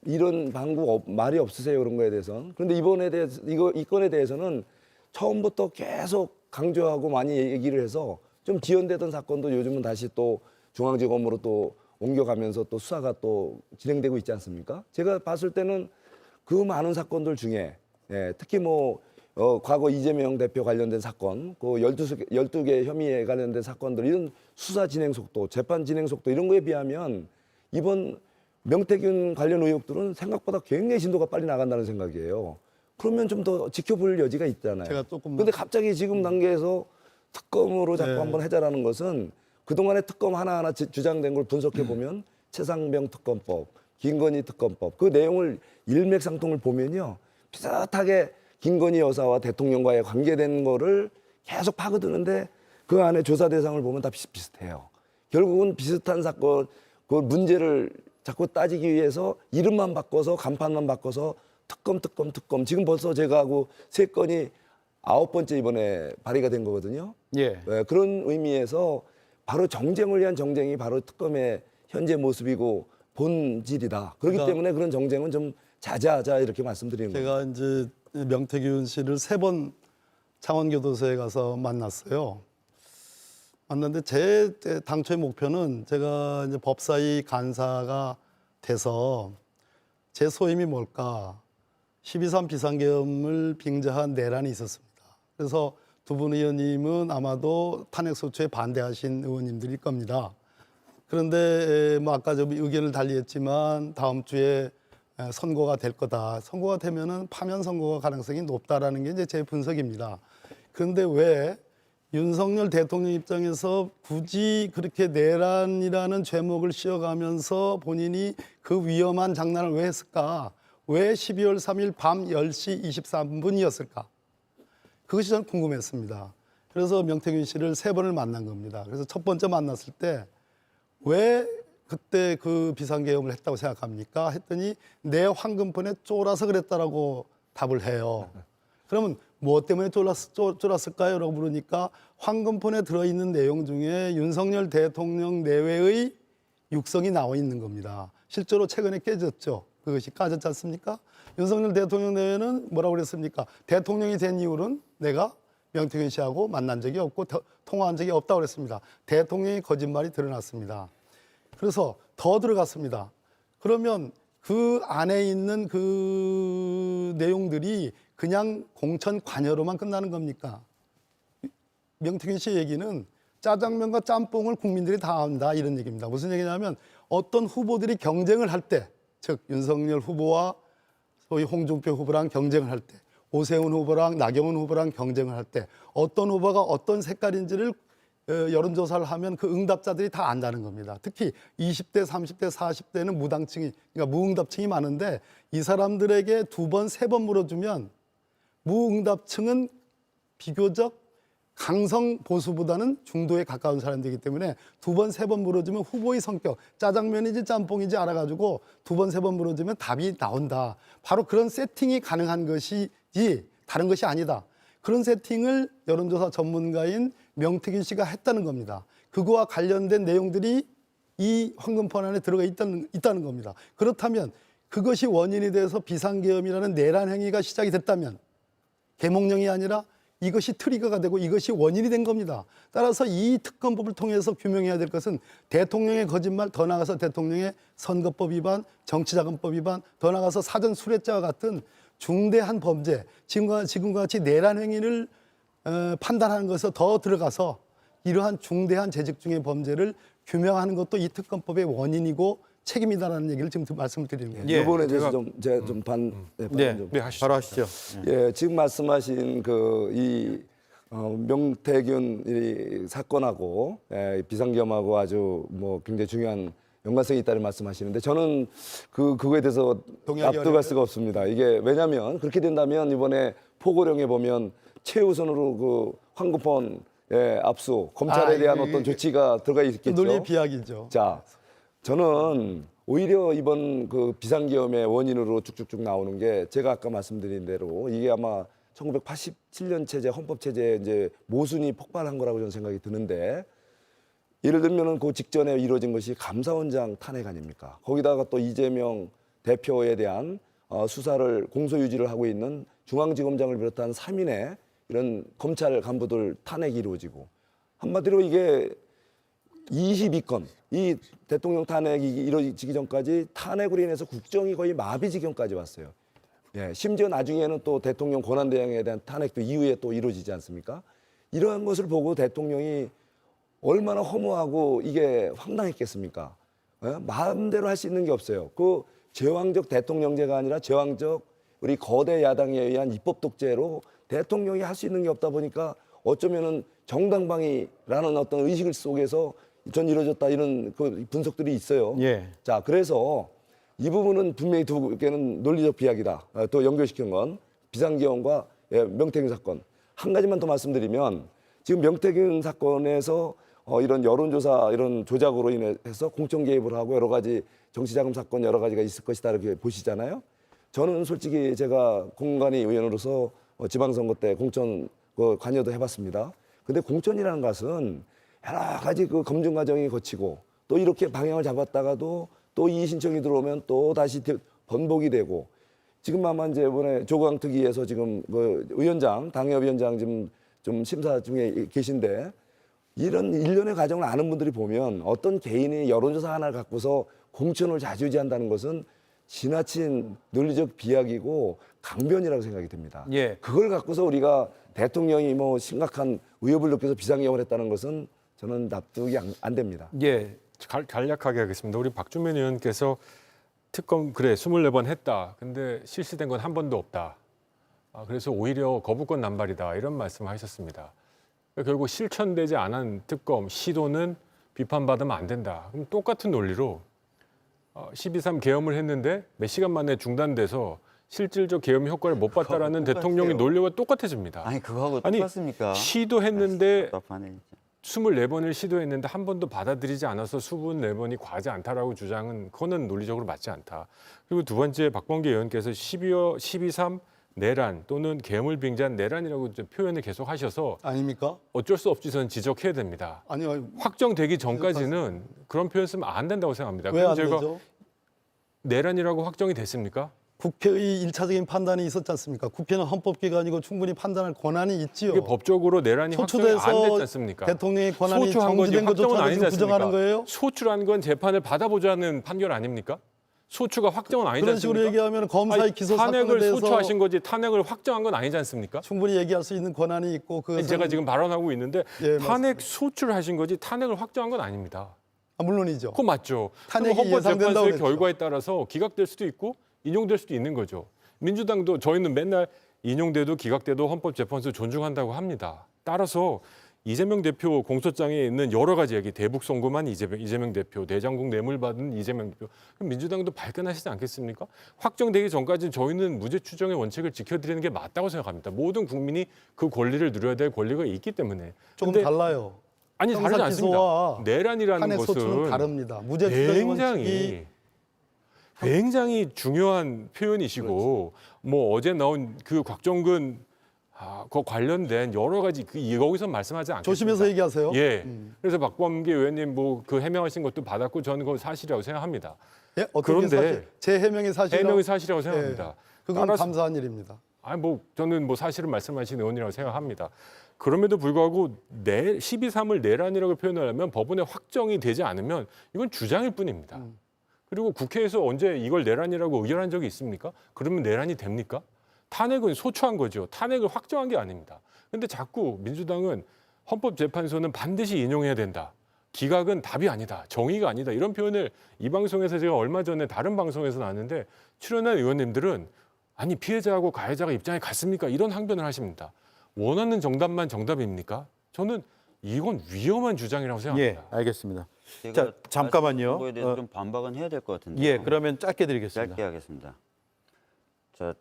이런 방법 말이 없으세요, 그런 거에 대해서는. 그런데 이 건에 대해서는 처음부터 계속 강조하고 많이 얘기를 해서 좀 지연되던 사건도 요즘은 다시 또 중앙지검으로 또 옮겨가면서 또 수사가 또 진행되고 있지 않습니까? 제가 봤을 때는 그 많은 사건들 중에 특히 뭐 과거 이재명 대표 관련된 사건, 그 12개 혐의에 관련된 사건들 이런 수사 진행 속도, 재판 진행 속도 이런 거에 비하면 이번 명태균 관련 의혹들은 생각보다 굉장히 진도가 빨리 나간다는 생각이에요. 그러면 좀 더 지켜볼 여지가 있잖아요. 제가 조금 근데 갑자기 지금 단계에서 특검으로 자꾸 네. 한번 해자라는 것은 그동안의 특검 하나하나 주장된 걸 분석해 보면 최상병 특검법, 김건희 특검법 그 내용을 일맥상통을 보면요. 비슷하게 김건희 여사와 대통령과의 관계된 거를 계속 파고드는데 그 안에 조사 대상을 보면 다 비슷비슷해요. 결국은 비슷한 사건, 그 문제를 자꾸 따지기 위해서 이름만 바꿔서 간판만 바꿔서 특검 지금 벌써 제가 하고 3건이 9번째 이번에 발의가 된 거거든요. 예. 그런 의미에서 바로 정쟁을 위한 정쟁이 바로 특검의 현재 모습이고 본질이다. 그렇기 그러니까 때문에 그런 정쟁은 좀 자제하자 이렇게 말씀드리는 거예요. 제가 이제 명태균 씨를 3번 창원교도소에 가서 만났어요. 만났는데 제 당초의 목표는 제가 이제 법사위 간사가 돼서 제 소임이 뭘까? 12.3 비상계엄을 빙자한 내란이 있었습니다. 그래서 두 분 의원님은 아마도 탄핵소추에 반대하신 의원님들일 겁니다. 그런데 뭐 아까 좀 의견을 달리했지만 다음 주에 선고가 될 거다. 선고가 되면은 파면 선고가 가능성이 높다라는 게 이제 제 분석입니다. 그런데 왜 윤석열 대통령 입장에서 굳이 그렇게 내란이라는 죄목을 씌워가면서 본인이 그 위험한 장난을 왜 했을까? 왜 12월 3일 밤 10시 23분이었을까? 그것이 저는 궁금했습니다. 그래서 명태균 씨를 3번을 만난 겁니다. 그래서 첫 번째 만났을 때 왜 그때 그 비상계엄을 했다고 생각합니까? 했더니 내 황금폰에 쫄아서 그랬다라고 답을 해요. 그러면 무엇 때문에 쫄았을까요? 라고 물으니까 황금폰에 들어있는 내용 중에 윤석열 대통령 내외의 육성이 나와 있는 겁니다. 실제로 최근에 깨졌죠. 그것이 까졌지 않습니까? 윤석열 대통령 내외는 뭐라고 그랬습니까? 대통령이 된 이후로는 내가 명태균 씨하고 만난 적이 없고 통화한 적이 없다고 그랬습니다. 대통령의 거짓말이 드러났습니다. 그래서 더 들어갔습니다. 그러면 그 안에 있는 그 내용들이 그냥 공천 관여로만 끝나는 겁니까? 명태균 씨 얘기는 짜장면과 짬뽕을 국민들이 다 안다 이런 얘기입니다. 무슨 얘기냐면 어떤 후보들이 경쟁을 할 때, 즉 윤석열 후보와 소위 홍준표 후보랑 경쟁을 할 때, 오세훈 후보랑 나경원 후보랑 경쟁을 할 때 어떤 후보가 어떤 색깔인지를 여론조사를 하면 그 응답자들이 다 안다는 겁니다. 특히 20대, 30대, 40대는 무당층이, 그러니까 무응답층이 많은데 이 사람들에게 2번, 3번 물어주면 무응답층은 비교적 강성 보수보다는 중도에 가까운 사람들이기 때문에 2번, 3번 물어주면 후보의 성격, 짜장면인지 짬뽕인지 알아가지고 2번, 3번 물어주면 답이 나온다. 바로 그런 세팅이 가능한 것이지 다른 것이 아니다. 그런 세팅을 여론조사 전문가인 명태균 씨가 했다는 겁니다. 그거와 관련된 내용들이 이 황금폰 안에 들어가 있다는 겁니다. 그렇다면 그것이 원인이 돼서 비상계엄이라는 내란 행위가 시작이 됐다면 계몽령이 아니라 이것이 트리거가 되고 이것이 원인이 된 겁니다. 따라서 이 특검법을 통해서 규명해야 될 것은 대통령의 거짓말, 더 나아가서 대통령의 선거법 위반, 정치자금법 위반, 더 나아가서 사전 수뢰죄와 같은 중대한 범죄, 지금과 같이 내란 행위를 판단하는 것에서 더 들어가서 이러한 중대한 재직 중의 범죄를 규명하는 것도 이 특검법의 원인이고 책임이다라는 얘기를 지금 말씀을 드리는 거예요. 예, 이번에 대해서 제가 좀 네, 하시죠. 바로 하시죠. 예, 지금 말씀하신 명태균 이 사건하고 비상계엄하고 아주 뭐 굉장히 중요한 연관성이 있다는 말씀하시는데 저는 그거에 대해서 동의하기 납득할 수가 없습니다. 이게 왜냐하면 그렇게 된다면 이번에 포고령에 보면 최우선으로 그 황금폰 압수 검찰에 대한 어떤 조치가 들어가 있겠죠. 논리의 비약이죠. 자, 저는 오히려 이번 그 비상계엄의 원인으로 쭉쭉쭉 나오는 게 제가 아까 말씀드린 대로 이게 아마 1987년 체제 헌법 체제에 이제 모순이 폭발한 거라고 저는 생각이 드는데 예를 들면은 그 직전에 이루어진 것이 감사원장 탄핵 아닙니까? 거기다가 또 이재명 대표에 대한 수사를 공소 유지를 하고 있는 중앙지검장을 비롯한 3인의 이런 검찰 간부들 탄핵이 이루어지고 한마디로 이게 22건 이 대통령 탄핵이 이루어지기 전까지 탄핵으로 인해서 국정이 거의 마비 지경까지 왔어요. 예, 심지어 나중에는 또 대통령 권한대행에 대한 탄핵도 이후에 또 이루어지지 않습니까? 이러한 것을 보고 대통령이 얼마나 허무하고 이게 황당했겠습니까? 예? 마음대로 할 수 있는 게 없어요. 그 제왕적 대통령제가 아니라 제왕적 우리 거대 야당에 의한 입법 독재로 대통령이 할 수 있는 게 없다 보니까 어쩌면은 정당방위라는 어떤 의식 속에서 전 이루어졌다 이런 그 분석들이 있어요. 예. 자, 그래서 이 부분은 분명히 두 개는 논리적 비약이다. 또 연결시킨 건 비상계엄과 명태균 사건. 한 가지만 더 말씀드리면 지금 명태균 사건에서 이런 여론조사 이런 조작으로 인해서 공천 개입을 하고 여러 가지 정치자금 사건 여러 가지가 있을 것이다 이렇게 보시잖아요. 저는 솔직히 제가 공관위 의원으로서 지방선거 때 공천 관여도 해봤습니다. 근데 공천이라는 것은 여러 가지 그 검증 과정이 거치고 또 이렇게 방향을 잡았다가도 또 이의 신청이 들어오면 또 다시 번복이 되고 지금 아마 이제 이번에 조강특위에서 지금 그 위원장 당협위원장 지금 좀 심사 중에 계신데 이런 일련의 과정을 아는 분들이 보면 어떤 개인이 여론조사 하나를 갖고서 공천을 좌지우지한다는 것은 지나친 논리적 비약이고 강변이라고 생각이 듭니다. 예. 그걸 갖고서 우리가 대통령이 뭐 심각한 위협을 느껴서 비상경을 했다는 것은 저는 납득이 안 됩니다. 예. 간략하게 하겠습니다. 우리 박주민 의원께서 특검 그래 24번 했다. 근데 실시된 건 한 번도 없다. 그래서 오히려 거부권 남발이다. 이런 말씀하셨습니다. 결국 실천되지 않은 특검 시도는 비판받으면 안 된다. 그럼 똑같은 논리로 12.3 계엄을 했는데 몇 시간 만에 중단돼서 실질적 계엄 효과를 못 봤다라는 대통령의 논리와 똑같아집니다. 아니 그거하고 아니, 똑같습니까? 시도했는데 답답하네, 진짜. 24번을 시도했는데 한 번도 받아들이지 않아서 수분 4번이 과하지 않다라고 주장은 그거는 논리적으로 맞지 않다. 그리고 두 번째 박범계 의원께서 12.3 내란 또는 계엄을 빙자한 내란이라고 이제 표현을 계속 하셔서 아닙니까? 어쩔 수 없이 저는 지적해야 됩니다. 아니요. 확정되기 전까지는 그런 표현 쓰면 안 된다고 생각합니다. 왜 안 그럼 제가 되죠? 내란이라고 확정이 됐습니까? 국회의 일차적인 판단이 있었지 않습니까? 국회는 헌법기관이고 충분히 판단할 권한이 있지요. 이게 법적으로 내란이 확정이 안 됐지 소추돼서 않습니까? 대통령의 권한이 소추한 거지 정지된 확정은 것조차도 아니지 지금 않습니까? 부정하는 거예요? 소추라는 건 재판을 받아보자는 판결 아닙니까? 소추가 확정은 아니지 그런 식으로 않습니까? 얘기하면 검사의 아니, 기소 사건에 탄핵을 대해서 소추하신 거지 탄핵을 확정한 건 아니지 않습니까? 충분히 얘기할 수 있는 권한이 있고 아니, 제가 지금 발언하고 있는데 예, 탄핵 소추를 하신 거지 탄핵을 확정한 건 아닙니다. 물론이죠. 그거 맞죠? 탄핵이 그럼 헌법재판소의 예상된다고 그랬죠. 결과에 따라서 기각될 수도 있고 인용될 수도 있는 거죠. 민주당도 저희는 맨날 인용돼도 기각돼도 헌법재판소 존중한다고 합니다. 따라서 이재명 대표 공소장에 있는 여러 가지 얘기, 대북 송금한 이재명 대표, 대장국 뇌물 받은 이재명 대표, 그럼 민주당도 발끈하시지 않겠습니까? 확정되기 전까지 저희는 무죄 추정의 원칙을 지켜드리는 게 맞다고 생각합니다. 모든 국민이 그 권리를 누려야 될 권리가 있기 때문에. 조금 근데 달라요. 아니 다르지 형사 않습니다. 기소와 내란이라는 탄핵 소추는 것은 다릅니다. 무죄 추정의 원칙이 굉장히 중요한 표현이시고 뭐 어제 나온 그 곽종근 그 관련된 여러 가지 거기서 말씀하지 않겠습니다. 조심해서 얘기하세요. 예. 그래서 박범계 의원님 뭐 그 해명하신 것도 받았고 저는 그거 사실이라고 생각합니다. 예? 어떻게 그런데 사실, 제 해명이 사실이라고 해명이 사실이라고 생각합니다. 그건 따라서- 감사한 일입니다. 아니 뭐 저는 뭐 사실을 말씀하신 의원이라고 생각합니다. 그럼에도 불구하고 12.3을 내란이라고 표현하려면 법원에 확정이 되지 않으면 이건 주장일 뿐입니다. 그리고 국회에서 언제 이걸 내란이라고 의결한 적이 있습니까? 그러면 내란이 됩니까? 탄핵은 소추한 거죠. 탄핵을 확정한 게 아닙니다. 근데 자꾸 민주당은 헌법재판소는 반드시 인용해야 된다. 기각은 답이 아니다. 정의가 아니다. 이런 표현을 이 방송에서 제가 얼마 전에 다른 방송에서 나왔는데 출연한 의원님들은 아니 피해자하고 가해자가 입장이 같습니까? 이런 항변을 하십니다. 원하는 정답만 정답입니까? 저는 이건 위험한 주장이라고 예, 생각합니다. 알겠습니다. 제가 자, 잠깐만요. 거에 대해서 좀 반박은 해야 될 것 같은데. 예, 그러면 짧게 드리겠습니다. 짧게 하겠습니다. 자,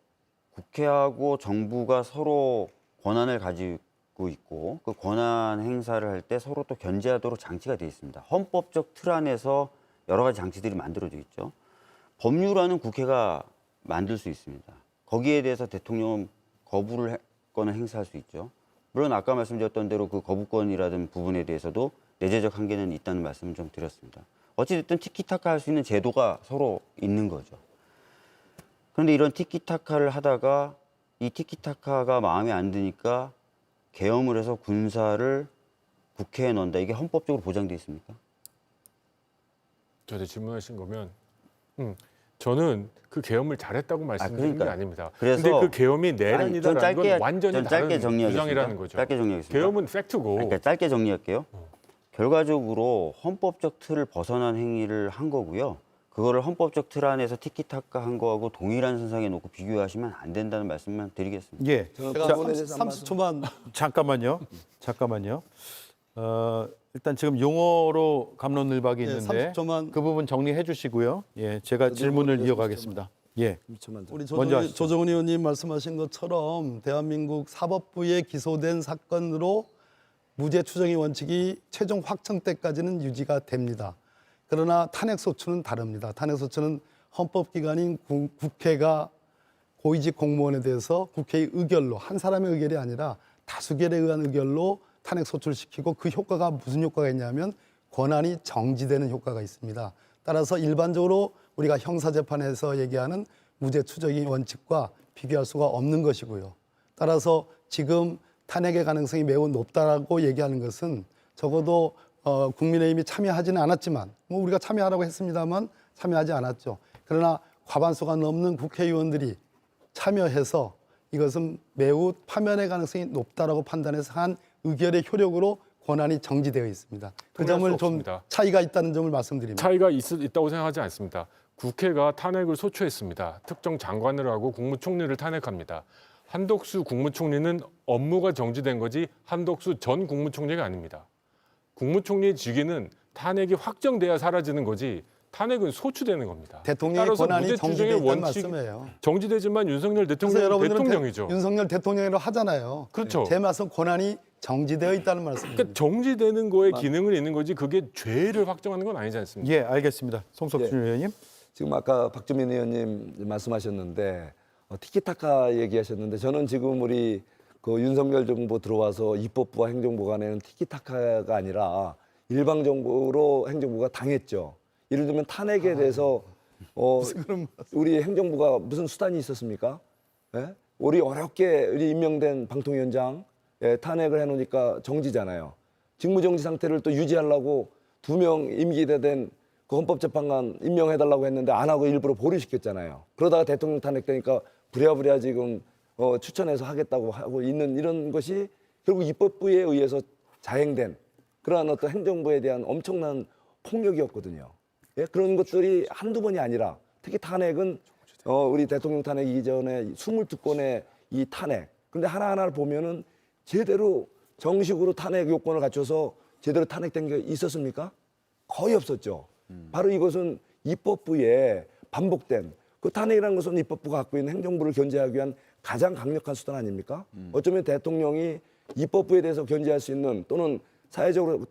국회하고 정부가 서로 권한을 가지고 있고 그 권한 행사를 할 때 서로 또 견제하도록 장치가 되어 있습니다. 헌법적 틀 안에서 여러 가지 장치들이 만들어져 있죠. 법률안은 국회가 만들 수 있습니다. 거기에 대해서 대통령은 거부권을 행사할 수 있죠. 물론 아까 말씀드렸던 대로 그 거부권이라든 부분에 대해서도 내재적 한계는 있다는 말씀을 좀 드렸습니다. 어찌됐든 티키타카 할 수 있는 제도가 서로 있는 거죠. 그런데 이런 티키타카를 하다가 이 티키타카가 마음에 안 드니까 계엄을 해서 군사를 국회에 넣는다. 이게 헌법적으로 보장돼 있습니까? 저한테 질문하신 거면 저는 그 계엄을 잘했다고 말씀드린 게 그러니까요. 아닙니다. 그래서- 근데 그 계엄이 아니, 전 내란이다라는 짧게- 건 완전히 전 짧게 다른 정리하겠습니다. 주장이라는 거죠. 짧게 정리하겠습니다. 계엄은 팩트고 그러니까 짧게 정리할게요. 결과적으로 헌법적 틀을 벗어난 행위를 한 거고요. 그거를 헌법적 틀 안에서 티키타카 한 거하고 동일한 선상에 놓고 비교하시면 안 된다는 말씀만 드리겠습니다. 예. 저는 제가 부분에 대해서 한 말씀- 30초만 잠깐만요. 일단 지금 용어로 갑론을박이 예, 있는데 30초만 그 부분 정리해 주시고요. 예, 제가 질문을 이어가겠습니다. 예. 우리 먼저 하시죠. 조정훈 의원님 말씀하신 것처럼 대한민국 사법부에 기소된 사건으로 무죄 추정의 원칙이 최종 확정 때까지는 유지가 됩니다. 그러나 탄핵 소추는 다릅니다. 탄핵 소추는 헌법기관인 국회가 고위직 공무원에 대해서 국회의 의결로 한 사람의 의결이 아니라 다수결에 의한 의결로 탄핵 소추를 시키고 그 효과가 무슨 효과가 있냐면 권한이 정지되는 효과가 있습니다. 따라서 일반적으로 우리가 형사재판에서 얘기하는 무죄 추정의 원칙과 비교할 수가 없는 것이고요. 따라서 지금 탄핵의 가능성이 매우 높다라고 얘기하는 것은 적어도 국민의힘이 참여하지는 않았지만 뭐 우리가 참여하라고 했습니다만 참여하지 않았죠. 그러나 과반수가 넘는 국회의원들이 참여해서 이것은 매우 파면의 가능성이 높다라고 판단해서 한 의결의 효력으로 권한이 정지되어 있습니다. 그 동의할 점을 수 좀 없습니다. 차이가 있다는 점을 말씀드립니다. 차이가 있다고 생각하지 않습니다. 국회가 탄핵을 소추했습니다. 특정 장관을 하고 국무총리를 탄핵합니다. 한덕수 국무총리는 업무가 정지된 거지 한덕수 전 국무총리가 아닙니다. 국무총리의 직위는 탄핵이 확정돼야 사라지는 거지 탄핵은 소추되는 겁니다. 대통령의 따라서 권한이 무죄 정지되어 추정의 있다는 원칙 말씀이에요. 정지되지만 윤석열 그래서 대통령은 여러분들은 대통령이죠. 윤석열 대통령이라고 하잖아요. 그렇죠. 제 말씀 권한이 정지되어 있다는 말씀입니다. 그러니까 정지되는 거에 기능은 있는 거지 그게 죄를 확정하는 건 아니지 않습니까? 예, 알겠습니다. 송석준 의원님. 지금 아까 박주민 의원님 말씀하셨는데 티키타카 얘기하셨는데 저는 지금 우리 그 윤석열 정부 들어와서 입법부와 행정부 간에는 티키타카가 아니라 일방적으로 행정부가 당했죠. 예를 들면 탄핵에 대해서 우리 행정부가 무슨 수단이 있었습니까? 예? 우리 어렵게 우리 임명된 방통위원장 탄핵을 해놓으니까 정지잖아요. 직무정지 상태를 또 유지하려고 2명 임기대 된 그 헌법재판관 임명해달라고 했는데 안 하고 일부러 보류시켰잖아요. 그러다가 대통령 탄핵되니까 부랴부랴 지금 추천해서 하겠다고 하고 있는 이런 것이 결국 입법부에 의해서 자행된 그러한 어떤 행정부에 대한 엄청난 폭력이었거든요. 예? 그런 것들이 한두 번이 아니라 특히 탄핵은 우리 대통령 탄핵 이전에 22건의 이 탄핵. 그런데 하나하나를 보면은 제대로 정식으로 탄핵 요건을 갖춰서 제대로 탄핵된 게 있었습니까? 거의 없었죠. 바로 이것은 입법부에 반복된 그 탄핵이라는 것은 입법부가 갖고 있는 행정부를 견제하기 위한 가장 강력한 수단 아닙니까? 어쩌면 대통령이 입법부에 대해서 견제할 수 있는 또는 사회적으로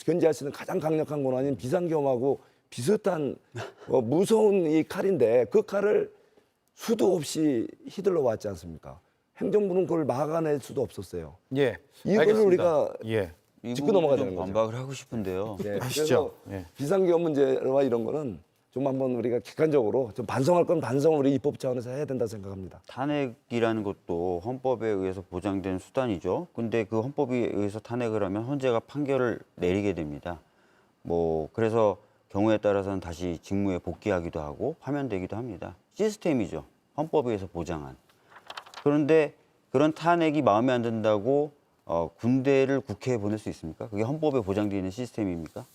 견제할 수 있는 가장 강력한 권한인 비상계엄하고 비슷한 무서운 이 칼인데 그 칼을 수도 없이 휘둘러 왔지 않습니까? 행정부는 그걸 막아낼 수도 없었어요. 예. 이걸 알겠습니다. 우리가 예. 이 짚고 부분에 넘어가야 좀 되는 거죠. 반박을 하고 싶은데요. 예, 하시죠. 그래서 예. 비상계엄 문제와 이런 거는 좀 한번 우리가 객관적으로 좀 반성할 건 반성을 우리 입법 차원에서 해야 된다 생각합니다. 탄핵이라는 것도 헌법에 의해서 보장된 수단이죠. 근데 그 헌법에 의해서 탄핵을 하면 헌재가 판결을 내리게 됩니다. 뭐 그래서 경우에 따라서는 다시 직무에 복귀하기도 하고 파면되기도 합니다. 시스템이죠. 헌법에 의해서 보장한. 그런데 그런 탄핵이 마음에 안 든다고 군대를 국회에 보낼 수 있습니까? 그게 헌법에 보장되어 있는 시스템입니까?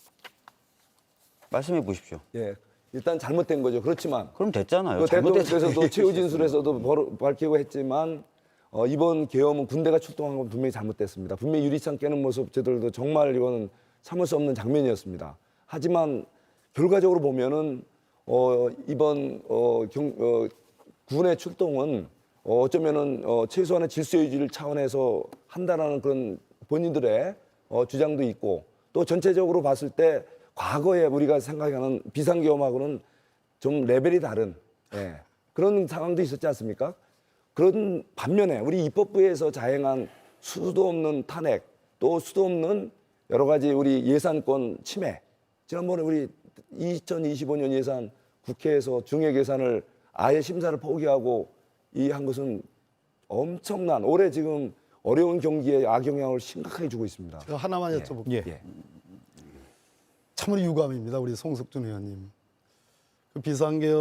말씀해 보십시오. 예, 일단 잘못된 거죠. 그렇지만 그럼 됐잖아요. 그 잘못됐다는 대통령께서도 얘기죠. 최후 진술에서도 밝히고 했지만 이번 계엄은 군대가 출동한 건 분명히 잘못됐습니다. 분명히 유리창 깨는 모습 저들도 정말 이거는 참을 수 없는 장면이었습니다. 하지만 결과적으로 보면은 이번 군의 출동은 어쩌면은 최소한의 질서 유지를 차원에서 한다라는 그런 본인들의 주장도 있고 또 전체적으로 봤을 때 과거에 우리가 생각하는 비상계엄하고는 좀 레벨이 다른 그런 상황도 있었지 않습니까? 그런 반면에 우리 입법부에서 자행한 수도 없는 탄핵 또 수도 없는 여러 가지 우리 예산권 침해 지난번에 우리 2025년 예산 국회에서 증액 예산을 아예 심사를 포기하고 이 한 것은 엄청난 올해 지금 어려운 경기에 악영향을 심각하게 주고 있습니다. 제가 하나만 여쭤볼게요. 예. 참으로 유감입니다. 우리 송석준 의원님. 그 비상계엄의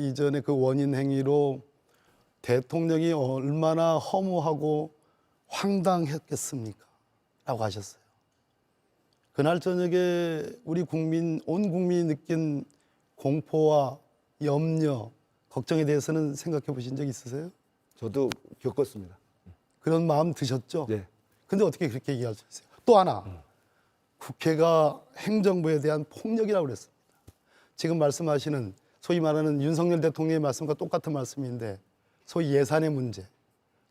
이전에 그 원인 행위로 대통령이 얼마나 허무하고 황당했겠습니까? 라고 하셨어요. 그날 저녁에 우리 국민, 온 국민이 느낀 공포와 염려, 걱정에 대해서는 생각해 보신 적 있으세요? 저도 겪었습니다. 그런 마음 드셨죠? 네. 근데 어떻게 그렇게 얘기하셨어요? 또 하나, 국회가 행정부에 대한 폭력이라고 그랬습니다. 지금 말씀하시는 소위 말하는 윤석열 대통령의 말씀과 똑같은 말씀인데 소위 예산의 문제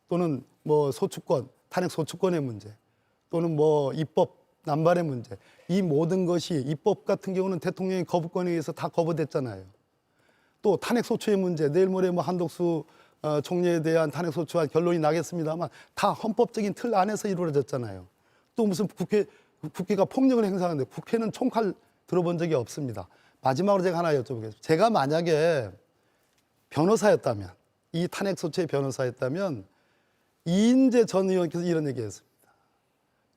또는 뭐 소추권, 탄핵 소추권의 문제 또는 뭐 입법 남발의 문제, 이 모든 것이 입법 같은 경우는 대통령의 거부권에 의해서 다 거부됐잖아요. 또 탄핵 소추의 문제, 내일 모레 뭐 한덕수 총리에 대한 탄핵 소추와 결론이 나겠습니다만 다 헌법적인 틀 안에서 이루어졌잖아요. 또 무슨 국회가 폭력을 행사하는데 국회는 총칼 들어본 적이 없습니다. 마지막으로 제가 하나 여쭤보겠습니다. 제가 만약에 변호사였다면, 이 탄핵 소추의 변호사였다면 이인재 전 의원께서 이런 얘기했습니다.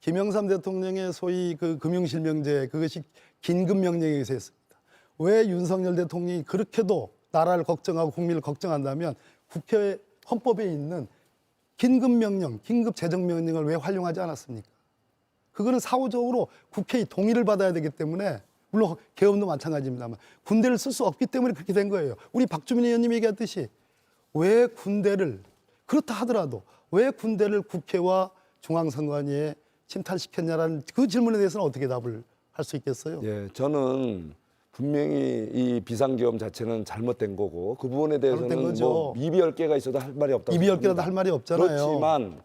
김영삼 대통령의 소위 그 금융실명제, 그것이 긴급명령에 의해서 했습니다. 왜 윤석열 대통령이 그렇게도 나라를 걱정하고 국민을 걱정한다면 국회 헌법에 있는 긴급명령, 긴급재정명령을 왜 활용하지 않았습니까? 그거는 사후적으로 국회의 동의를 받아야 되기 때문에, 물론 계엄도 마찬가지입니다만 군대를 쓸 수 없기 때문에 그렇게 된 거예요. 우리 박주민 의원님이 얘기했듯이 왜 군대를, 그렇다 하더라도 왜 군대를 국회와 중앙선관위에 침탈시켰냐라는 그 질문에 대해서는 어떻게 답을 할 수 있겠어요? 예, 저는 분명히 이 비상계엄 자체는 잘못된 거고 그 부분에 잘못된 대해서는 거죠. 뭐 입이 10개가 있어도 할 말이 없다고 입이 10개라도 생각합니다. 할 말이 없잖아요. 그렇지만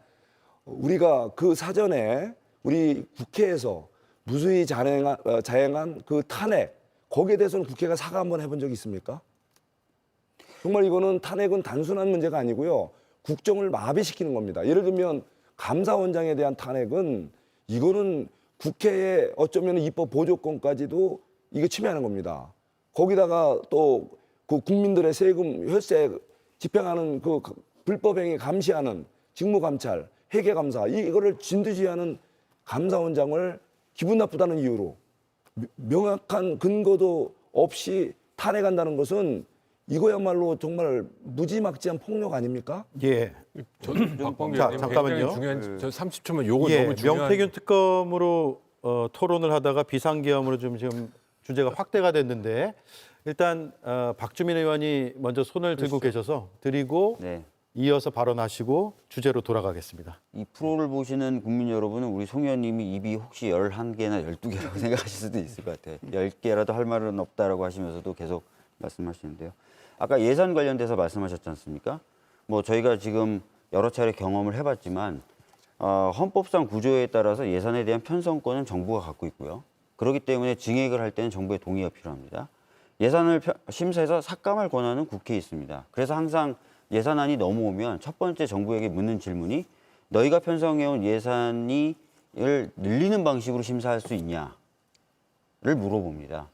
우리가 그 사전에 우리 국회에서 무수히 자행한 그 탄핵, 거기에 대해서는 국회가 사과 한번 해본 적이 있습니까? 정말 이거는 탄핵은 단순한 문제가 아니고요. 국정을 마비시키는 겁니다. 예를 들면 감사원장에 대한 탄핵은 이거는 국회의 어쩌면 입법 보조권까지도 이게 침해하는 겁니다. 거기다가 또 그 국민들의 세금, 혈세 집행하는 그 불법행위 감시하는 직무감찰, 회계감사, 이거를 진두지휘하는 감사원장을 기분 나쁘다는 이유로 명확한 근거도 없이 탄핵한다는 것은 이거야말로 정말 무지막지한 폭력 아닙니까? 예. 저는 박범계 자, 의원님 잠깐만요. 굉장히 중요한 저 30초만 요거 예, 너무 중요한 명태균 특검으로 토론을 하다가 비상계엄으로 지금 주제가 확대가 됐는데 일단 박주민 의원이 먼저 손을 들고 계셔서 드리고 네. 이어서 발언하시고 주제로 돌아가겠습니다. 이 프로를 보시는 국민 여러분은 우리 송 의원님이 입이 혹시 11개나 12개라고 생각하실 수도 있을 것 같아요. 10개라도 할 말은 없다라고 하시면서도 계속 말씀하시는데요. 아까 예산 관련돼서 말씀하셨지 않습니까? 뭐 저희가 지금 여러 차례 경험을 해봤지만 헌법상 구조에 따라서 예산에 대한 편성권은 정부가 갖고 있고요. 그렇기 때문에 증액을 할 때는 정부의 동의가 필요합니다. 예산을 심사해서 삭감할 권한은 국회에 있습니다. 그래서 항상 예산안이 넘어오면 첫 번째 정부에게 묻는 질문이 너희가 편성해온 예산을 늘리는 방식으로 심사할 수 있냐를 물어봅니다.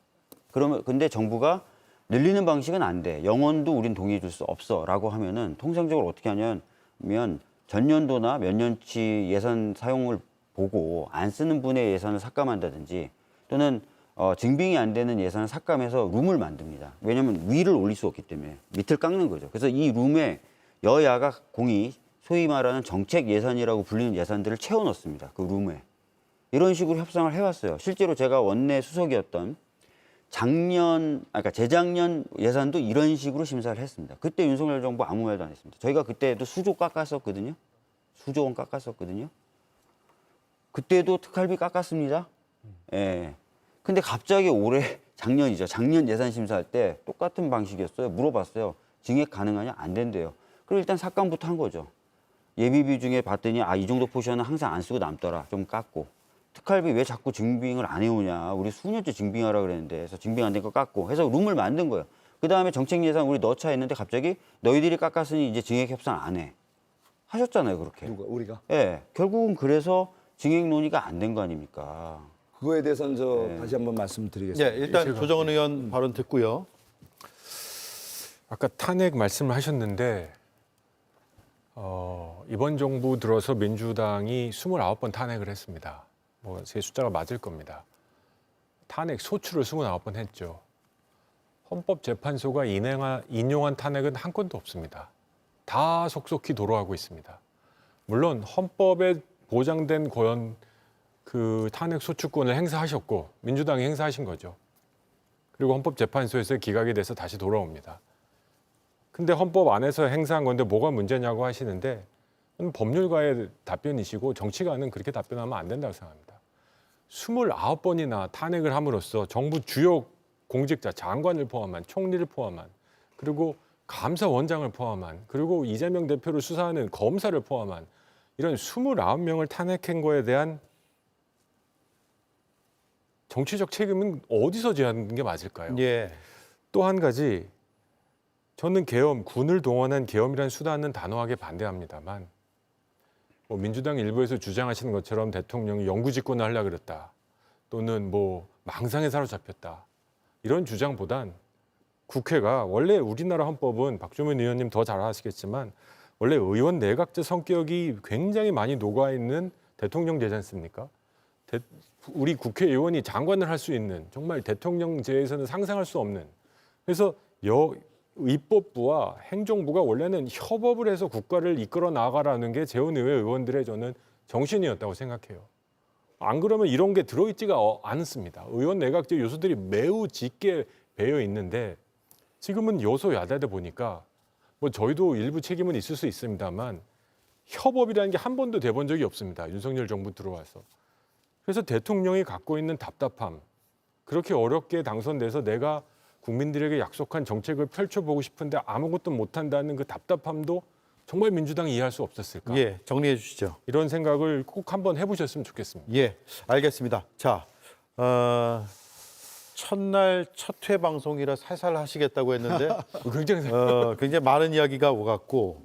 그러면 근데 정부가 늘리는 방식은 안 돼. 영원도 우린 동의해 줄 수 없어. 라고 하면은 통상적으로 어떻게 하냐면 전년도나 몇 년치 예산 사용을 보고 안 쓰는 분의 예산을 삭감한다든지 또는 증빙이 안 되는 예산을 삭감해서 룸을 만듭니다. 왜냐하면 위를 올릴 수 없기 때문에 밑을 깎는 거죠. 그래서 이 룸에 여야가 공히 소위 말하는 정책 예산이라고 불리는 예산들을 채워 넣습니다. 그 룸에. 이런 식으로 협상을 해왔어요. 실제로 제가 원내 수석이었던 그러니까 재작년 예산도 이런 식으로 심사를 했습니다. 그때 윤석열 정부 아무 말도 안 했습니다. 저희가 그때도 수조 깎았었거든요. 수조 원 깎았었거든요. 그때도 특활비 깎았습니다. 예. 근데 갑자기 올해 작년 예산 심사할 때 똑같은 방식이었어요. 물어봤어요. 증액 가능하냐? 안 된대요. 그럼 일단 삭감부터 한 거죠. 예비비 중에 봤더니 이 정도 포션은 항상 안 쓰고 남더라. 좀 깎고. 특활비 왜 자꾸 증빙을 안 해오냐. 우리 수년째 증빙하라 그랬는데 그래서 증빙 안 된 거 깎고 해서 룸을 만든 거예요. 그다음에 정책 예산 우리 넣자 했는데 갑자기 너희들이 깎았으니 이제 증액 협상 안 해. 하셨잖아요. 그렇게. 누가 우리가? 예. 결국은 그래서 증액 논의가 안 된 거 아닙니까? 그거에 대해서는 다시 한번 말씀드리겠습니다. 예, 일단 조정은 의원 발언 듣고요. 아까 탄핵 말씀을 하셨는데 이번 정부 들어서 민주당이 29번 탄핵을 했습니다. 뭐 제 숫자가 맞을 겁니다. 탄핵 소추를 29번 했죠. 헌법재판소가 인용한 탄핵은 한 건도 없습니다. 다 속속히 도로하고 있습니다. 물론 헌법에 보장된 그 탄핵 소추권을 행사하셨고 민주당이 행사하신 거죠. 그리고 헌법재판소에서 기각이 돼서 다시 돌아옵니다. 근데 헌법 안에서 행사한 건데 뭐가 문제냐고 하시는데 법률가의 답변이시고 정치가는 그렇게 답변하면 안 된다고 생각합니다. 29번이나 탄핵을 함으로써 정부 주요 공직자, 장관을 포함한, 총리를 포함한, 그리고 감사원장을 포함한, 그리고 이재명 대표를 수사하는 검사를 포함한 이런 29명을 탄핵한 거에 대한 정치적 책임은 어디서 져야 하는 게 맞을까요? 예. 또 한 가지, 저는 계엄, 군을 동원한 계엄이라는 수단은 단호하게 반대합니다만 뭐 민주당 일부에서 주장하시는 것처럼 대통령이 영구집권을 하려고 그랬다. 또는 뭐 망상에 사로잡혔다. 이런 주장보단 국회가 원래 우리나라 헌법은 박주민 의원님 더 잘 아시겠지만 원래 의원 내각제 성격이 굉장히 많이 녹아있는 대통령제지 않습니까? 우리 국회의원이 장관을 할 수 있는 정말 대통령제에서는 상상할 수 없는 그래서 입법부와 행정부가 원래는 협업을 해서 국가를 이끌어 나가라는 게 재원의회 의원들의 저는 정신이었다고 생각해요. 안 그러면 이런 게 들어있지가 않습니다. 의원 내각제 요소들이 매우 짙게 배어 있는데 지금은 여소야대다 보니까 뭐 저희도 일부 책임은 있을 수 있습니다만 협업이라는 게 한 번도 돼본 적이 없습니다. 윤석열 정부 들어와서. 그래서 대통령이 갖고 있는 답답함, 그렇게 어렵게 당선돼서 내가 국민들에게 약속한 정책을 펼쳐보고 싶은데 아무것도 못한다는 그 답답함도 정말 민주당이 이해할 수 없었을까? 예, 정리해 주시죠. 이런 생각을 꼭 한번 해보셨으면 좋겠습니다. 예, 알겠습니다. 자, 첫날 첫 회 방송이라 살살 하시겠다고 했는데 굉장히 많은 이야기가 오갔고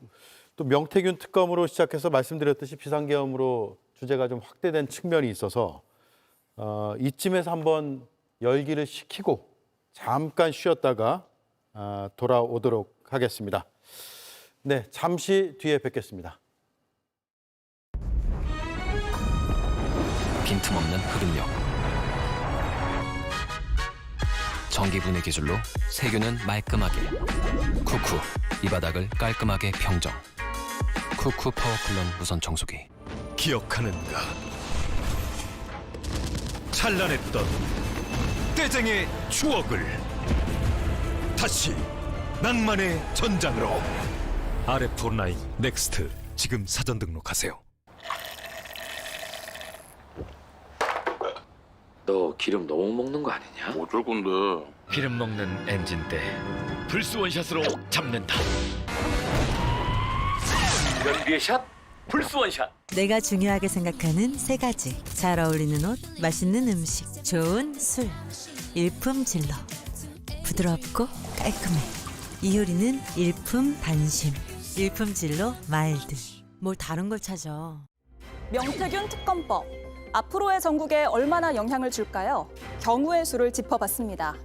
또 명태균 특검으로 시작해서 말씀드렸듯이 비상계엄으로 주제가 좀 확대된 측면이 있어서 이쯤에서 한번 열기를 식히고 잠깐 쉬었다가 돌아오도록 하겠습니다. 네, 잠시 뒤에 뵙겠습니다. 빈틈없는 흡입력. 전기분해 기술로 세균은 말끔하게. 쿠쿠, 이 바닥을 깔끔하게 평정. 쿠쿠 파워클론 무선 청소기. 기억하는가? 찬란했던 떼쟁의 추억을 다시 낭만의 전장으로. RF9 넥스트 지금 사전 등록하세요. 너 기름 너무 먹는 거 아니냐? 어쩔 건데? 기름 먹는 엔진대 불스 원샷으로 잡는다. 연비의 샷, 불스 원샷. 내가 중요하게 생각하는 세 가지. 잘 어울리는 옷, 맛있는 음식, 좋은 술. 일품 진로. 부드럽고 깔끔해. 이효리는 일품 반심. 일품 진로 마일드. 뭘 다른 걸 찾아. 명태균 특검법. 앞으로의 전국에 얼마나 영향을 줄까요? 경우의 수를 짚어봤습니다.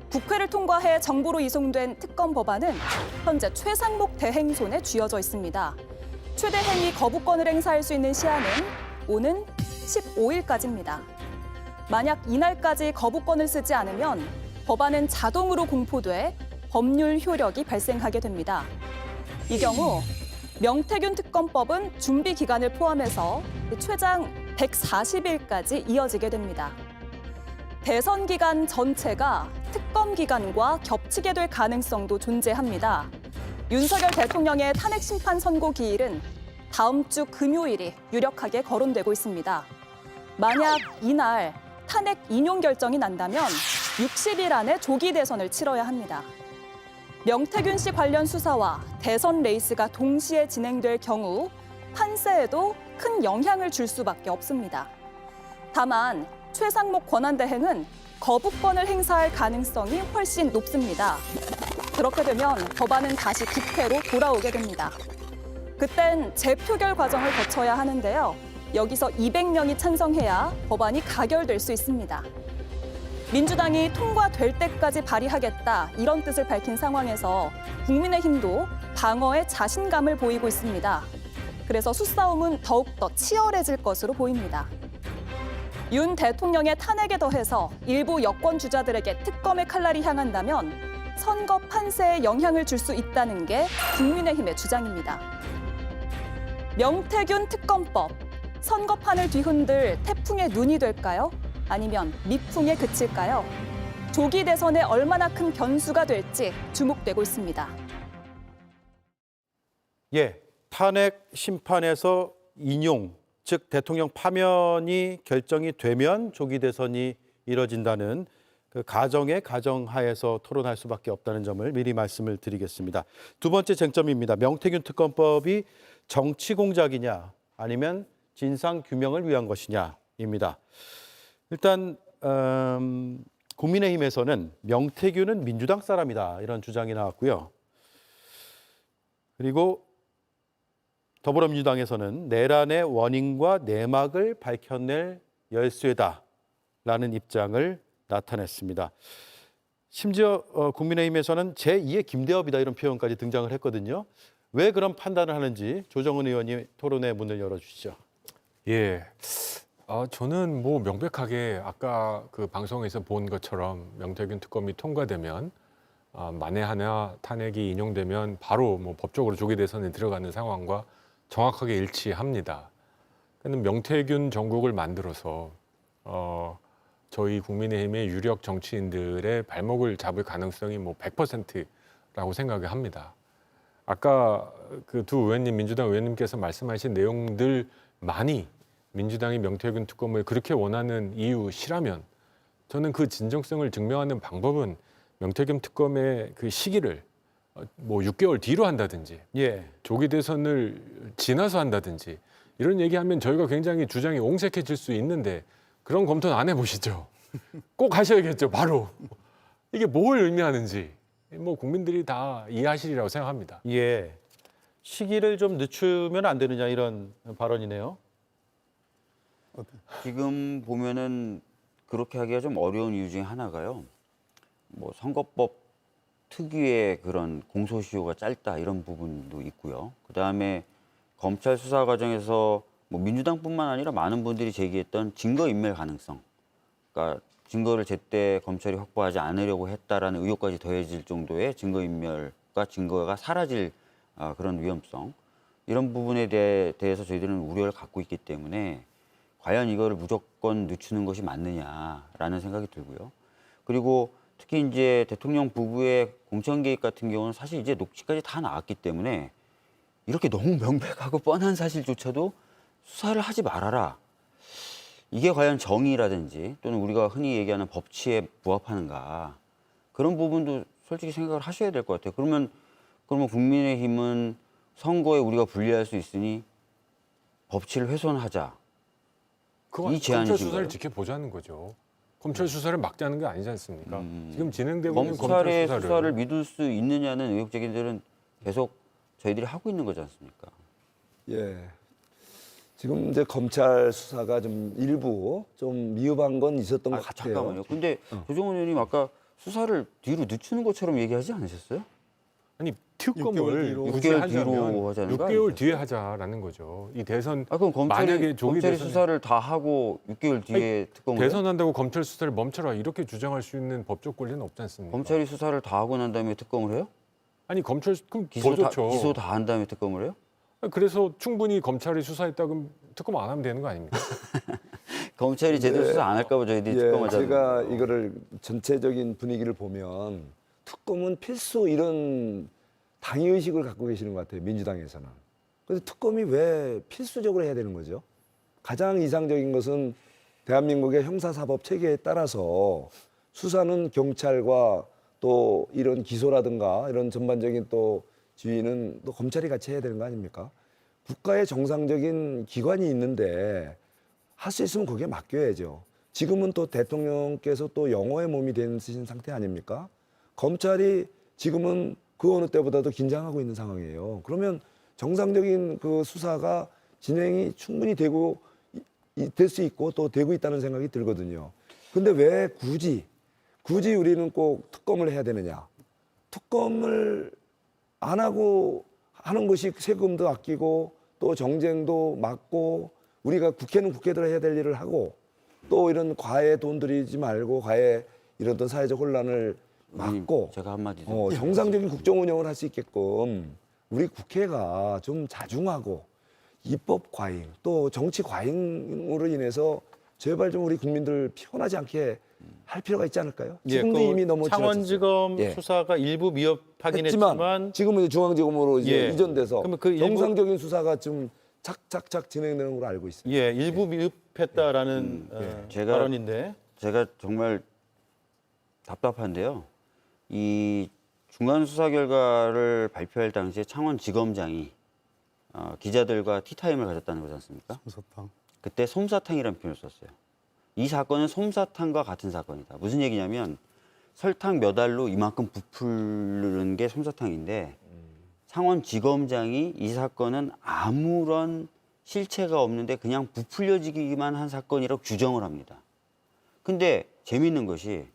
국회를 통과해 정부로 이송된 특검 법안은 현재 최상목 대행손에 쥐어져 있습니다. 최대 행위 거부권을 행사할 수 있는 시한은 오는 15일까지입니다. 만약 이날까지 거부권을 쓰지 않으면 법안은 자동으로 공포돼 법률 효력이 발생하게 됩니다. 이 경우 명태균 특검법은 준비 기간을 포함해서 최장 140일까지 이어지게 됩니다. 대선 기간 전체가 특검 기간과 겹치게 될 가능성도 존재합니다. 윤석열 대통령의 탄핵 심판 선고 기일은 다음 주 금요일이 유력하게 거론되고 있습니다. 만약 이날 탄핵 인용 결정이 난다면 60일 안에 조기 대선을 치러야 합니다. 명태균 씨 관련 수사와 대선 레이스가 동시에 진행될 경우 판세에도 큰 영향을 줄 수밖에 없습니다. 다만 최상목 권한대행은 거부권을 행사할 가능성이 훨씬 높습니다. 그렇게 되면 법안은 다시 국회로 돌아오게 됩니다. 그땐 재표결 과정을 거쳐야 하는데요. 여기서 200명이 찬성해야 법안이 가결될 수 있습니다. 민주당이 통과될 때까지 발의하겠다 이런 뜻을 밝힌 상황에서 국민의힘도 방어에 자신감을 보이고 있습니다. 그래서 수싸움은 더욱더 치열해질 것으로 보입니다. 윤 대통령의 탄핵에 더해서 일부 여권 주자들에게 특검의 칼날이 향한다면 선거 판세에 영향을 줄 수 있다는 게 국민의힘의 주장입니다. 명태균 특검법, 선거판을 뒤흔들 태풍의 눈이 될까요? 아니면 미풍에 그칠까요? 조기 대선에 얼마나 큰 변수가 될지 주목되고 있습니다. 예, 탄핵 심판에서 인용, 즉 대통령 파면이 결정이 되면 조기 대선이 이뤄진다는 그 가정하에서 토론할 수밖에 없다는 점을 미리 말씀을 드리겠습니다. 두 번째 쟁점입니다. 명태균 특검법이 정치 공작이냐 아니면 진상 규명을 위한 것이냐입니다. 일단 국민의힘에서는 명태균은 민주당 사람이다 이런 주장이 나왔고요. 그리고 더불어민주당에서는 내란의 원인과 내막을 밝혀낼 열쇠다라는 입장을 나타냈습니다. 심지어 국민의힘에서는 제2의 김대엽이다 이런 표현까지 등장을 했거든요. 왜 그런 판단을 하는지 조정은 의원이 토론의 문을 열어주시죠. 예, 저는 뭐 명백하게 아까 그 방송에서 본 것처럼 명태균 특검이 통과되면 만에 하나 탄핵이 인용되면 바로 뭐 법적으로 조기 대선에 들어가는 상황과 정확하게 일치합니다. 근데 명태균 정국을 만들어서 저희 국민의힘의 유력 정치인들의 발목을 잡을 가능성이 뭐 100%라고 생각을 합니다. 아까 그 두 의원님, 민주당 의원님께서 말씀하신 내용들 많이 민주당이 명태균 특검을 그렇게 원하는 이유시라면 저는 그 진정성을 증명하는 방법은 명태균 특검의 그 시기를 뭐 6개월 뒤로 한다든지 조기 대선을 지나서 한다든지 이런 얘기하면 저희가 굉장히 주장이 옹색해질 수 있는데 그런 검토는 안 해보시죠. 꼭 하셔야겠죠, 바로. 이게 뭘 의미하는지 뭐 국민들이 다 이해하시리라고 생각합니다. 예, 시기를 좀 늦추면 안 되느냐 이런 발언이네요. 지금 보면은 그렇게 하기가 좀 어려운 이유 중에 하나가요. 뭐 선거법 특유의 그런 공소시효가 짧다 이런 부분도 있고요. 그다음에 검찰 수사 과정에서 뭐 민주당뿐만 아니라 많은 분들이 제기했던 증거인멸 가능성. 그러니까 증거를 제때 검찰이 확보하지 않으려고 했다라는 의혹까지 더해질 정도의 증거인멸과 증거가 사라질 그런 위험성. 이런 부분에 대해서 저희들은 우려를 갖고 있기 때문에 과연 이거를 무조건 늦추는 것이 맞느냐라는 생각이 들고요. 그리고 특히 이제 대통령 부부의 공천 개입 같은 경우는 사실 이제 녹취까지 다 나왔기 때문에 이렇게 너무 명백하고 뻔한 사실조차도 수사를 하지 말아라. 이게 과연 정의라든지 또는 우리가 흔히 얘기하는 법치에 부합하는가. 그런 부분도 솔직히 생각을 하셔야 될 것 같아요. 그러면 국민의힘은 선거에 우리가 불리할 수 있으니 법치를 훼손하자. 그건 이 제안이신가요? 검찰 수사를 지켜보자는 거죠. 검찰 수사를 막자는 게 아니지 않습니까? 지금 진행되고 있는 검찰 검찰의 수사를 수사를 믿을 수 있느냐는 의혹 제기들은 계속 저희들이 하고 있는 거지 않습니까? 예. 지금 이제 검찰 수사가 좀 일부 좀 미흡한 건 있었던 것 같아요. 잠깐만요. 근데 조정원 의원님 아까 수사를 뒤로 늦추는 것처럼 얘기하지 않으셨어요? 아니 특검을 6개월 굳이 하자면 뒤로 하자는 거 6개월 아니겠어요? 뒤에 하자라는 거죠. 이 대선 그럼 만약에 조기 검찰이 대선에- 수사를 다 하고 6개월 뒤에 특검을 해요? 대선한다고 검찰 수사를 멈춰라 이렇게 주장할 수 있는 법적 권리는 없지 않습니까? 검찰이 수사를 다 하고 난 다음에 특검을 해요? 아니 검찰 그럼 기소 더 좋죠. 기소 다 한 다음에 특검을 해요? 그래서 충분히 검찰이 수사했다 그럼 특검 안 하면 되는 거 아닙니까? 검찰이 제대로 수사 안 할까 봐 저희들이 특검하자는 제가 거예요. 이거를 전체적인 분위기를 보면 특검은 필수 이런 당위의식을 갖고 계시는 것 같아요. 민주당에서는. 그래서 특검이 왜 필수적으로 해야 되는 거죠? 가장 이상적인 것은 대한민국의 형사사법 체계에 따라서 수사는 경찰과 또 이런 기소라든가 이런 전반적인 또 지휘는 또 검찰이 같이 해야 되는 거 아닙니까? 국가의 정상적인 기관이 있는데 할 수 있으면 거기에 맡겨야죠. 지금은 또 대통령께서 또 영어의 몸이 된 상태 아닙니까? 검찰이 지금은 그 어느 때보다도 긴장하고 있는 상황이에요. 그러면 정상적인 그 수사가 진행이 충분히 되고 될 수 있고 또 되고 있다는 생각이 들거든요. 근데 왜 굳이 우리는 꼭 특검을 해야 되느냐? 특검을 안 하고 하는 것이 세금도 아끼고 또 정쟁도 막고 우리가 국회는 국회대로 해야 될 일을 하고 또 이런 과해 돈 들이지 말고 과해 이런 어떤 사회적 혼란을 막고 제가 한마디 더. 정상적인 국정 운영을 할 수 있게끔 우리 국회가 좀 자중하고 입법 과잉 또 정치 과잉으로 인해서 제발 좀 우리 국민들 피곤하지 않게 할 필요가 있지 않을까요? 지금도 이미 너무 창원지검 예. 수사가 일부 미흡하긴 했지만 지금은 이제 중앙지검으로 이제 예. 이전돼서 그러면 그 일부- 정상적인 수사가 좀 착착착 진행되는 걸로 알고 있습니다. 예, 일부 미흡했다라는 발언인데 제가 정말 답답한데요. 이 중간 수사 결과를 발표할 당시에 창원지검장이 기자들과 티타임을 가졌다는 거지 않습니까? 솜사탕. 그때 솜사탕이라는 표현을 썼어요. 이 사건은 솜사탕과 같은 사건이다. 무슨 얘기냐면 설탕 몇 알로 이만큼 부풀는 게 솜사탕인데 창원지검장이 이 사건은 아무런 실체가 없는데 그냥 부풀려지기만 한 사건이라고 규정을 합니다. 근데 재미있는 것이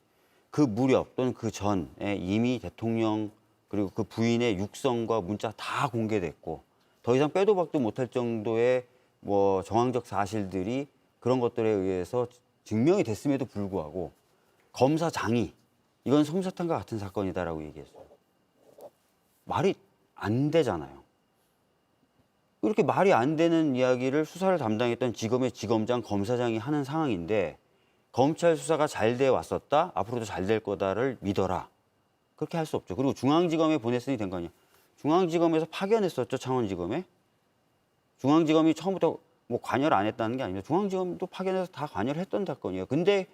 그 무렵 또는 그 전에 이미 대통령 그리고 그 부인의 육성과 문자 다 공개됐고 더 이상 빼도 박도 못할 정도의 뭐 정황적 사실들이 그런 것들에 의해서 증명이 됐음에도 불구하고 검사장이 이건 솜사탕과 같은 사건이다라고 얘기했어요. 말이 안 되잖아요. 이렇게 말이 안 되는 이야기를 수사를 담당했던 지검의 지검장, 검사장이 하는 상황인데 검찰 수사가 잘 돼 왔었다, 앞으로도 잘 될 거다를 믿어라. 그렇게 할 수 없죠. 그리고 중앙지검에 보냈으니 된 거 아니야. 중앙지검에서 파견했었죠, 창원지검에. 중앙지검이 처음부터 뭐 관여를 안 했다는 게 아닙니다. 중앙지검도 파견해서 다 관여를 했던 사건이에요. 근데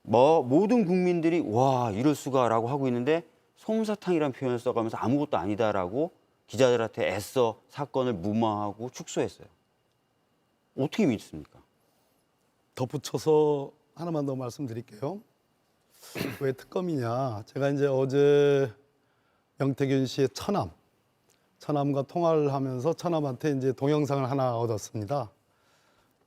뭐 모든 국민들이 와 이럴 수가라고 하고 있는데 솜사탕이라는 표현을 써가면서 아무것도 아니다라고 기자들한테 애써 사건을 무마하고 축소했어요. 어떻게 믿습니까? 덧붙여서 하나만 더 말씀드릴게요. 왜 특검이냐? 제가 이제 어제 명태균 씨의 처남과 통화를 하면서 처남한테 이제 동영상을 하나 얻었습니다.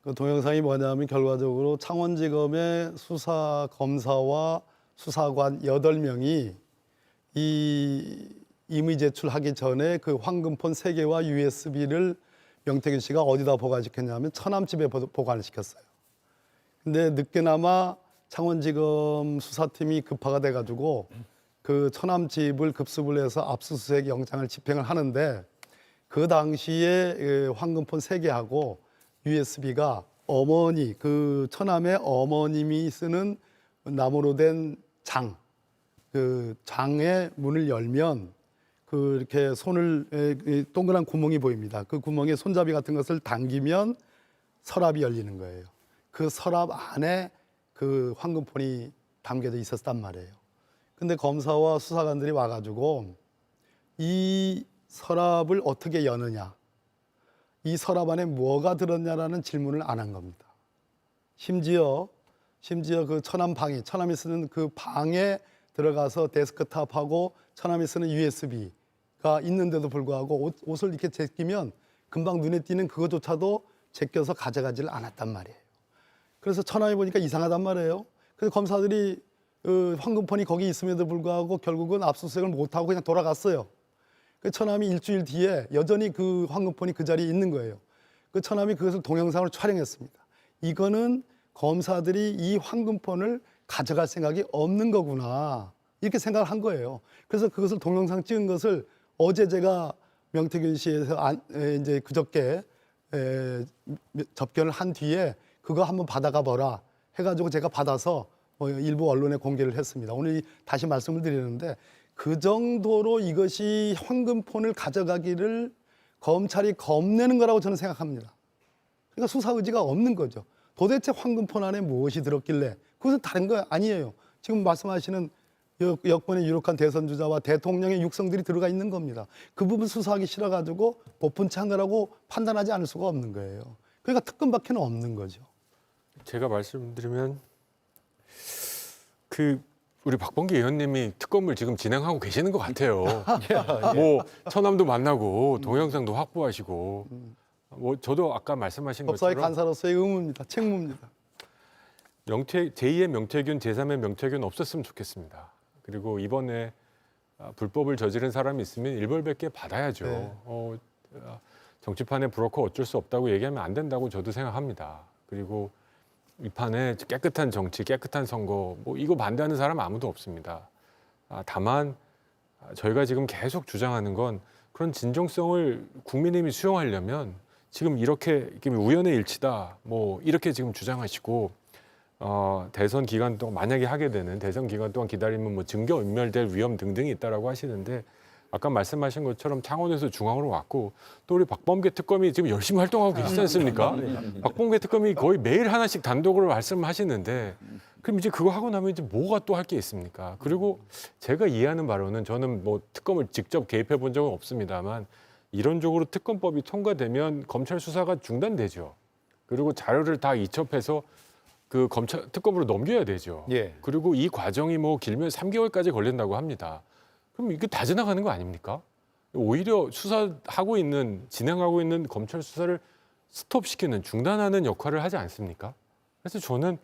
그 동영상이 뭐냐면 결과적으로 창원지검의 수사 검사와 수사관 8명이 이 임의 제출하기 전에 그 황금폰 3개와 USB를 명태균 씨가 어디다 보관시켰냐면 처남 집에 보관을 시켰어요. 근데 늦게나마 창원지검 수사팀이 급파가 돼가지고 그 처남 집을 급습을 해서 압수수색 영장을 집행을 하는데 그 당시에 황금폰 3개하고 USB가 어머니, 그 처남의 어머님이 쓰는 나무로 된 그 장의 문을 열면 그 이렇게 손을 동그란 구멍이 보입니다. 그 구멍에 손잡이 같은 것을 당기면 서랍이 열리는 거예요. 그 서랍 안에 그 황금폰이 담겨져 있었단 말이에요. 근데 검사와 수사관들이 와가지고 이 서랍을 어떻게 여느냐, 이 서랍 안에 뭐가 들었냐라는 질문을 안 한 겁니다. 심지어 그 처남이 쓰는 그 방에 들어가서 데스크탑하고 처남이 쓰는 USB가 있는데도 불구하고 옷을 이렇게 제끼면 금방 눈에 띄는 그거조차도 제껴서 가져가지를 않았단 말이에요. 그래서 처남이 보니까 이상하단 말이에요. 그래서 검사들이 황금폰이 거기 있음에도 불구하고 결국은 압수수색을 못하고 그냥 돌아갔어요. 그 처남이 일주일 뒤에 여전히 그 황금폰이 그 자리에 있는 거예요. 그 처남이 그것을 동영상으로 촬영했습니다. 이거는 검사들이 이 황금폰을 가져갈 생각이 없는 거구나, 이렇게 생각을 한 거예요. 그래서 그것을 동영상 찍은 것을 어제 제가 명태균 씨에서 이제 그저께 접견을 한 뒤에 그거 한번 받아가 보라 해가지고 제가 받아서 일부 언론에 공개를 했습니다. 오늘 다시 말씀을 드리는데 그 정도로 이것이 황금폰을 가져가기를 검찰이 겁내는 거라고 저는 생각합니다. 그러니까 수사 의지가 없는 거죠. 도대체 황금폰 안에 무엇이 들었길래, 그것은 다른 거 아니에요. 지금 말씀하시는 여권의 유력한 대선 주자와 대통령의 육성들이 들어가 있는 겁니다. 그 부분 수사하기 싫어가지고 보편치 한 거라고 판단하지 않을 수가 없는 거예요. 그러니까 특검밖에는 없는 거죠. 제가 말씀드리면 우리 박범계 의원님이 특검을 지금 진행하고 계시는 것 같아요. 뭐 처남도 만나고 동영상도 확보하시고, 뭐 저도 아까 말씀하신 법사위 것처럼 간사로서의 의무입니다. 책무입니다. 제2의 명태균, 제3의 명태균 없었으면 좋겠습니다. 그리고 이번에 불법을 저지른 사람이 있으면 일벌백계 받아야죠. 네. 정치판의 브로커 어쩔 수 없다고 얘기하면 안 된다고 저도 생각합니다. 그리고 이 판에 깨끗한 정치, 깨끗한 선거 뭐 이거 반대하는 사람 아무도 없습니다. 다만 저희가 지금 계속 주장하는 건 그런 진정성을 국민의힘이 수용하려면 지금 이렇게 우연의 일치다 뭐 이렇게 지금 주장하시고 대선 기간 동안 만약에 하게 되는 대선 기간 동안 기다리면 뭐 증거 인멸될 위험 등등이 있다라고 하시는데 아까 말씀하신 것처럼 창원에서 중앙으로 왔고 또 우리 박범계 특검이 지금 열심히 활동하고 계시지 않습니까? 박범계 특검이 거의 매일 하나씩 단독으로 말씀하시는데 그럼 이제 그거 하고 나면 이제 뭐가 또 할 게 있습니까? 그리고 제가 이해하는 바로는 저는 뭐 특검을 직접 개입해 본 적은 없습니다만 이론적으로 특검법이 통과되면 검찰 수사가 중단되죠. 그리고 자료를 다 이첩해서 그 검찰 특검으로 넘겨야 되죠. 예. 그리고 이 과정이 뭐 길면 3개월까지 걸린다고 합니다. 그럼 이게 다 지나가는 거 아닙니까? 오히려 수사하고 있는 진행하고 있는 검찰 수사를 스톱시키는 중단하는 역할을 하지 않습니까? 그래서 저는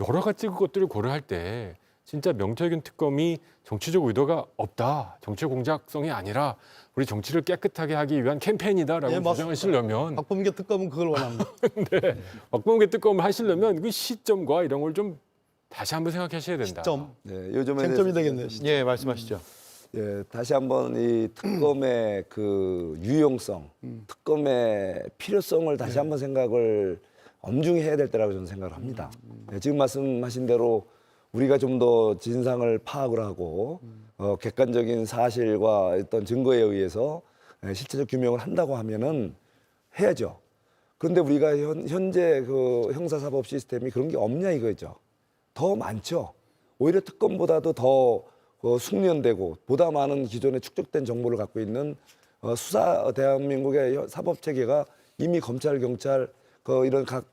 여러 가지 것들을 고려할 때 진짜 명태균 특검이 정치적 의도가 없다, 정치 공작성이 아니라 우리 정치를 깨끗하게 하기 위한 캠페인이다라고 예, 주장하시려면 박범계 특검은 그걸 원합니다. 근데 박범계 특검을 하시려면 그 시점과 이런 걸 좀 다시 한번 생각하셔야 된다. 시점. 네, 요즘에 쟁점이 되겠네요. 시점. 예, 말씀하시죠. 예, 다시 한번 이 특검의 그 유용성, 특검의 필요성을 다시 한번 생각을 엄중히 해야 될 때라고 저는 생각을 합니다. 예, 지금 말씀하신 대로 우리가 좀 더 진상을 파악을 하고 객관적인 사실과 어떤 증거에 의해서 실체적 규명을 한다고 하면은 해야죠. 그런데 우리가 현재 그 형사사법 시스템이 그런 게 없냐 이거죠. 더 많죠. 오히려 특검보다도 더 숙련되고 보다 많은 기존에 축적된 정보를 갖고 있는 수사 대한민국의 사법 체계가 이미 검찰, 경찰 이런 각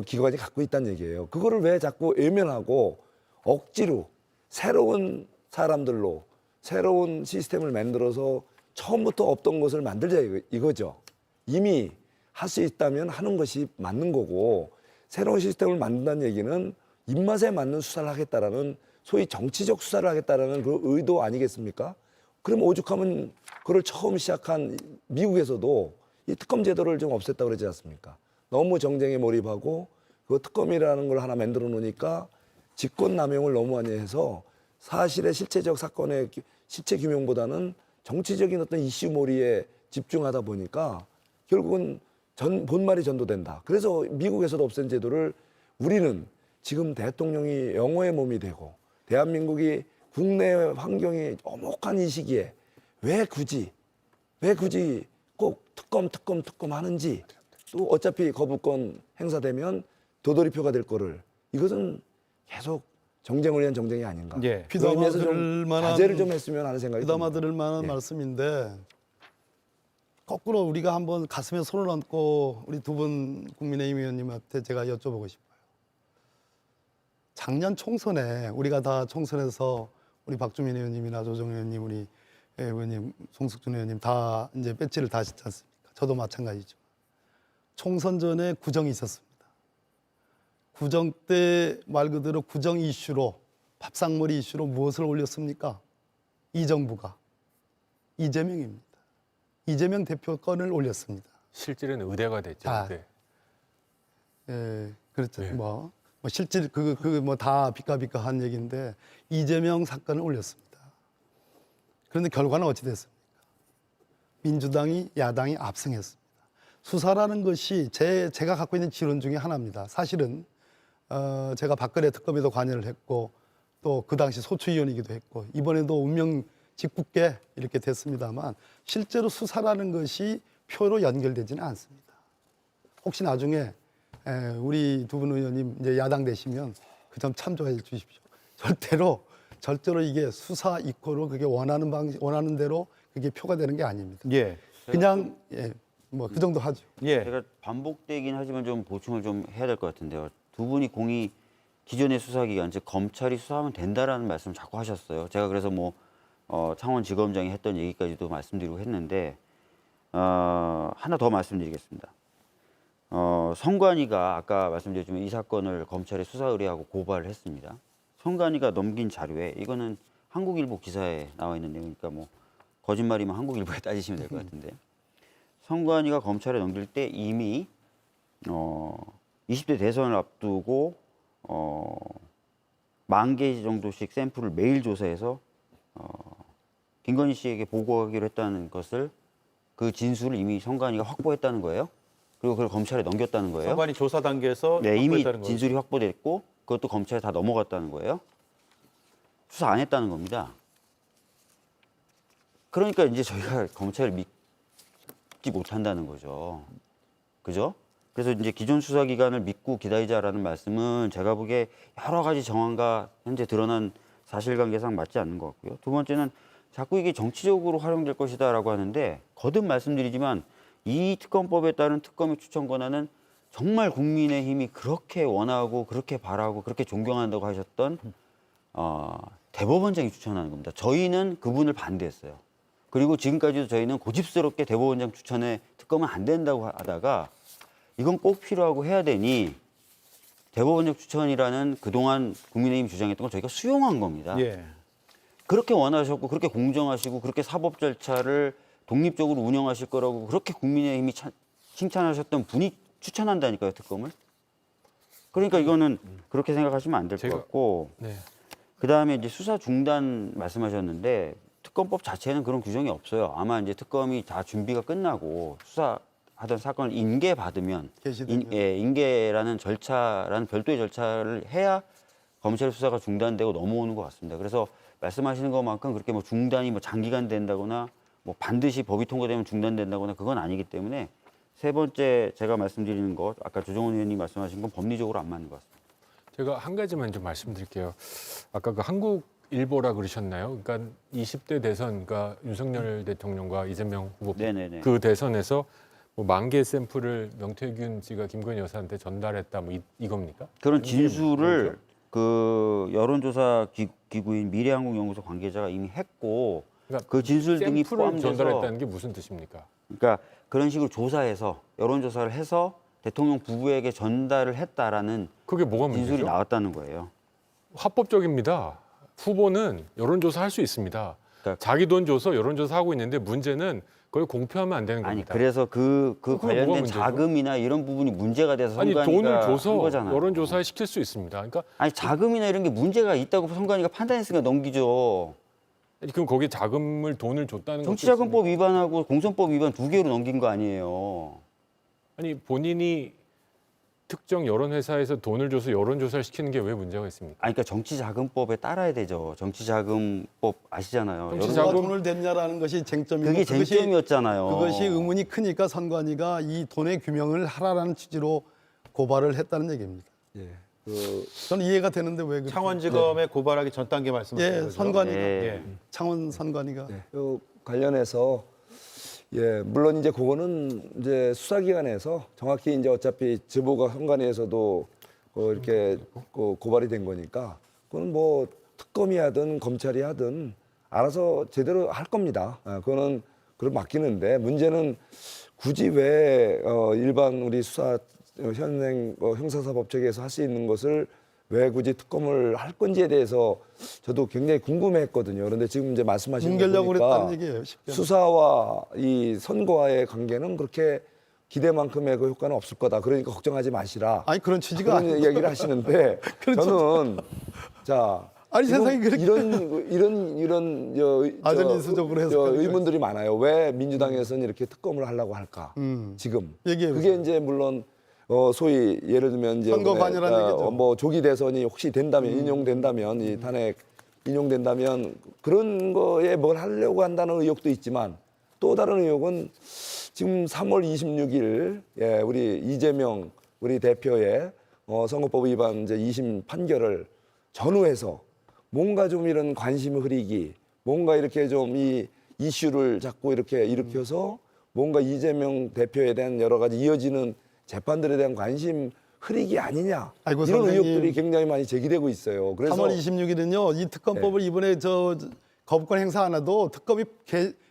기관이 갖고 있다는 얘기예요. 그거를 왜 자꾸 외면하고 억지로 새로운 사람들로 새로운 시스템을 만들어서 처음부터 없던 것을 만들자 이거죠. 이미 할 수 있다면 하는 것이 맞는 거고 새로운 시스템을 만든다는 얘기는 입맛에 맞는 수사를 하겠다라는 소위 정치적 수사를 하겠다라는 그 의도 아니겠습니까? 그럼 오죽하면 그걸 처음 시작한 미국에서도 이 특검 제도를 좀 없앴다고 그러지 않습니까? 너무 정쟁에 몰입하고 그 특검이라는 걸 하나 만들어 놓으니까 직권남용을 너무 많이 해서 사실의 실체적 사건의 실체 규명보다는 정치적인 어떤 이슈몰이에 집중하다 보니까 결국은 본말이 전도된다. 그래서 미국에서도 없앤 제도를 우리는 지금 대통령이 영어의 몸이 되고 대한민국이 국내 환경이 엄혹한 이 시기에 왜 굳이 꼭 특검 하는지 또 어차피 거부권 행사되면 도돌이표가 될 거를 이것은 계속 정쟁을 위한 정쟁이 아닌가. 예. 귀담아 들을 만한 자제를 좀 했으면 하는 생각이 귀담아 듭니다. 들을 만한 말씀인데 거꾸로 우리가 한번 가슴에 손을 얹고 우리 두 분 국민의힘 의원님한테 제가 여쭤보고 싶어요. 작년 총선에 우리가 다 총선에서 우리 박주민 의원님이나 조정 의원님, 우리 의원님, 송숙준 의원님 다 이제 배지를 다시지 않습니까? 저도 마찬가지죠. 총선 전에 구정이 있었습니다. 구정 때 말 그대로 구정 이슈로 밥상머리 이슈로 무엇을 올렸습니까? 이 정부가 이재명입니다. 이재명 대표 건을 올렸습니다. 실질은 의대가 됐죠. 네. 예, 그렇죠. 네. 뭐 실질 뭐 다 비까비까 한 얘기인데 이재명 사건을 올렸습니다. 그런데 결과는 어찌 됐습니까? 민주당이 야당이 압승했습니다. 수사라는 것이 제가 갖고 있는 지론 중에 하나입니다. 사실은 제가 박근혜 특검에도 관여를 했고 또 그 당시 소추위원이기도 했고 이번에도 운명 짓궂게 이렇게 됐습니다만 실제로 수사라는 것이 표로 연결되지는 않습니다. 혹시 나중에 우리 두 분 의원님 이제 야당 되시면 그 점 참조해 주십시오. 절대로 이게 수사 이코로 그게 원하는 대로 그게 표가 되는 게 아닙니다. 예. 그냥 뭐 그 정도 하죠. 예. 제가 반복되긴 하지만 좀 보충을 좀 해야 될 것 같은데요. 두 분이 공이 기존의 수사기관, 즉 검찰이 수사하면 된다라는 말씀을 자꾸 하셨어요. 제가 그래서 뭐 창원지검장이 했던 얘기까지도 말씀드리고 했는데 하나 더 말씀드리겠습니다. 선관위가 아까 말씀드렸지만 이 사건을 검찰에 수사 의뢰하고 고발을 했습니다. 선관위가 넘긴 자료에 이거는 한국일보 기사에 나와 있는 내용이니까 뭐 거짓말이면 한국일보에 따지시면 될 것 같은데 선관위가 검찰에 넘길 때 이미 20대 대선을 앞두고 10,000개 정도씩 샘플을 매일 조사해서 김건희 씨에게 보고하기로 했다는 것을 그 진술을 이미 선관위가 확보했다는 거예요. 그리고 그걸 검찰에 넘겼다는 거예요. 선관위 조사 단계에서 네, 이미 확보했다는 거예요. 진술이 확보됐고 그것도 검찰에 다 넘어갔다는 거예요. 수사 안 했다는 겁니다. 그러니까 이제 저희가 검찰을 믿지 못한다는 거죠. 그죠? 그래서 이제 기존 수사기관을 믿고 기다리자라는 말씀은 제가 보기에 여러 가지 정황과 현재 드러난 사실관계상 맞지 않는 것 같고요. 두 번째는 자꾸 이게 정치적으로 활용될 것이다라고 하는데 거듭 말씀드리지만 이 특검법에 따른 특검의 추천 권한은 정말 국민의힘이 그렇게 원하고 그렇게 바라고 그렇게 존경한다고 하셨던 대법원장이 추천하는 겁니다. 저희는 그분을 반대했어요. 그리고 지금까지도 저희는 고집스럽게 대법원장 추천에 특검은 안 된다고 하다가 이건 꼭 필요하고 해야 되니 대법원장 추천이라는 그동안 국민의힘이 주장했던 걸 저희가 수용한 겁니다. 예. 그렇게 원하셨고 그렇게 공정하시고 그렇게 사법 절차를 독립적으로 운영하실 거라고 그렇게 국민의힘이 칭찬하셨던 분이 추천한다니까요, 특검을. 그러니까 이거는 그렇게 생각하시면 안 될 것 같고 네. 그다음에 이제 수사 중단 말씀하셨는데 특검법 자체는 그런 규정이 없어요. 아마 이제 특검이 다 준비가 끝나고 수사하던 사건을 인계받으면 인계라는 절차라는 별도의 절차를 해야 검찰 수사가 중단되고 넘어오는 것 같습니다. 그래서 말씀하시는 것만큼 그렇게 뭐 중단이 뭐 장기간 된다거나 뭐 반드시 법이 통과되면 중단된다거나 그건 아니기 때문에 세 번째 제가 말씀드리는 것 아까 조정원 의원님 말씀하신 건 법리적으로 안 맞는 것 같습니다. 제가 한 가지만 좀 말씀드릴게요. 아까 그 한국일보라 그러셨나요? 그러니까 20대 대선, 그러니까 윤석열 대통령과 이재명 후보 네네네. 그 대선에서 뭐 10,000개 샘플을 명태균 씨가 김건희 여사한테 전달했다, 뭐 이겁니까? 그런 진술을 그 여론조사 기구인 미래한국연구소 관계자가 이미 했고 그러니까 그 진술 등이 샘플을 포함돼서 전달했다는 게 무슨 뜻입니까? 그러니까 그런 식으로 조사해서 여론조사를 해서 대통령 부부에게 전달을 했다라는 그게 뭐가 문제죠? 진술이 나왔다는 거예요. 합법적입니다. 후보는 여론조사 할 수 있습니다. 그러니까 자기 돈 줘서 여론조사 하고 있는데 문제는 그걸 공표하면 안 되는 아니 겁니다. 그래서 그 그건 뭐가 관련된 문제죠? 자금이나 이런 부분이 문제가 돼서 아니 선관위가 돈을 한 줘서 거잖아요. 여론조사에 시킬 수 있습니다. 그러니까 아니 자금이나 이런 게 문제가 있다고 선관위가 판단했으니까 넘기죠. 그럼 거기에 자금을 돈을 줬다는 것도 정치자금법 위반하고 공선법 위반 두 개로 넘긴 거 아니에요. 아니 본인이 특정 여론회사에서 돈을 줘서 여론조사를 시키는 게 왜 문제가 있습니까? 아니 그러니까 정치자금법에 따라야 되죠. 정치자금법 아시잖아요. 누가 돈을 댔냐라는 것이 쟁점이고 그게 쟁점이었잖아요. 그것이 의문이 크니까 선관위가 이 돈의 규명을 하라는 취지로 고발을 했다는 얘기입니다. 예. 저는 이해가 되는데 왜 그렇게. 창원지검에 고발하기 전 단계 말씀하시는 예, 거죠? 선관위가. 예. 창원 선관위가. 그 관련해서 물론 이제 그거는 이제 수사기관에서 정확히 이제 어차피 제보가 선관위에서도 이렇게 고발이 된 거니까 그건 뭐 특검이 하든 검찰이 하든 알아서 제대로 할 겁니다. 그거는 그걸 맡기는데 문제는 굳이 왜 일반 우리 수사 현행 형사사법 체계에서 할 수 있는 것을 왜 굳이 특검을 할 건지에 대해서 저도 굉장히 궁금해했거든요. 그런데 지금 이제 말씀하신 거 뭉개려고 보니까 그랬다는 얘기예요. 쉽게. 수사와 이 선거와의 관계는 그렇게 기대만큼의 그 효과는 없을 거다. 그러니까 걱정하지 마시라. 아니 그런 취지가 그런 아니죠. 얘기를 하시는데 저는 자 아니, 세상에 그렇게 이런 아전인수적으로 해석하는 의문들이 많아요. 왜 민주당에서는 이렇게 특검을 하려고 할까? 지금 얘기해 그게 보세요. 이제 물론 소위 예를 들면 이제 선거 이번에, 관여라는 얘기죠. 뭐 조기 대선이 혹시 된다면 인용된다면 이 탄핵 인용된다면 그런 거에 뭘 하려고 한다는 의혹도 있지만 또 다른 의혹은 지금 3월 26일 우리 이재명 우리 대표의 선거법 위반 이제 2심 판결을 전후해서 뭔가 좀 이런 관심 흐리기, 뭔가 이렇게 좀 이 이슈를 자꾸 이렇게 일으켜서 뭔가 이재명 대표에 대한 여러 가지 이어지는 재판들에 대한 관심 흐리기 아니냐 아이고, 이런 선생님. 의혹들이 굉장히 많이 제기되고 있어요. 그래서 3월 26일은요. 이 특검법을 이번에 거부권 행사 안 해도 특검이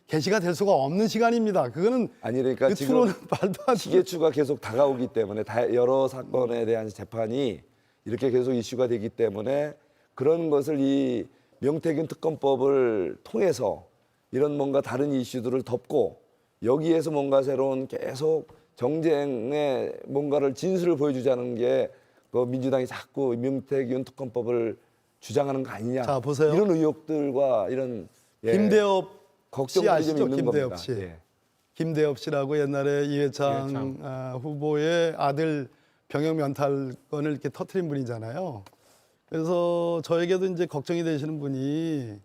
개시가 될 수가 없는 시간입니다. 그거는 아니 그러니까 그 지금 추론은 말도 안 돼. 시계추가 계속 다가오기 때문에 여러 사건에 대한 재판이 이렇게 계속 이슈가 되기 때문에 그런 것을 이 명태균 특검법을 통해서 이런 뭔가 다른 이슈들을 덮고 여기에서 뭔가 새로운 계속 정쟁의 뭔가를 진술을 보여주자는 게 그 민주당이 자꾸 명태균 특검법을 주장하는 거 아니냐. 자, 보세요. 이런 의혹들과 이런 김대엽 씨 걱정들이 좀 아시죠? 있는 김대엽 겁니다. 씨. 예. 김대엽 씨라고 옛날에 이해창 이해창. 후보의 아들 병역 면탈건을 이렇게 터트린 분이잖아요. 그래서 저에게도 이제 걱정이 되시는 분이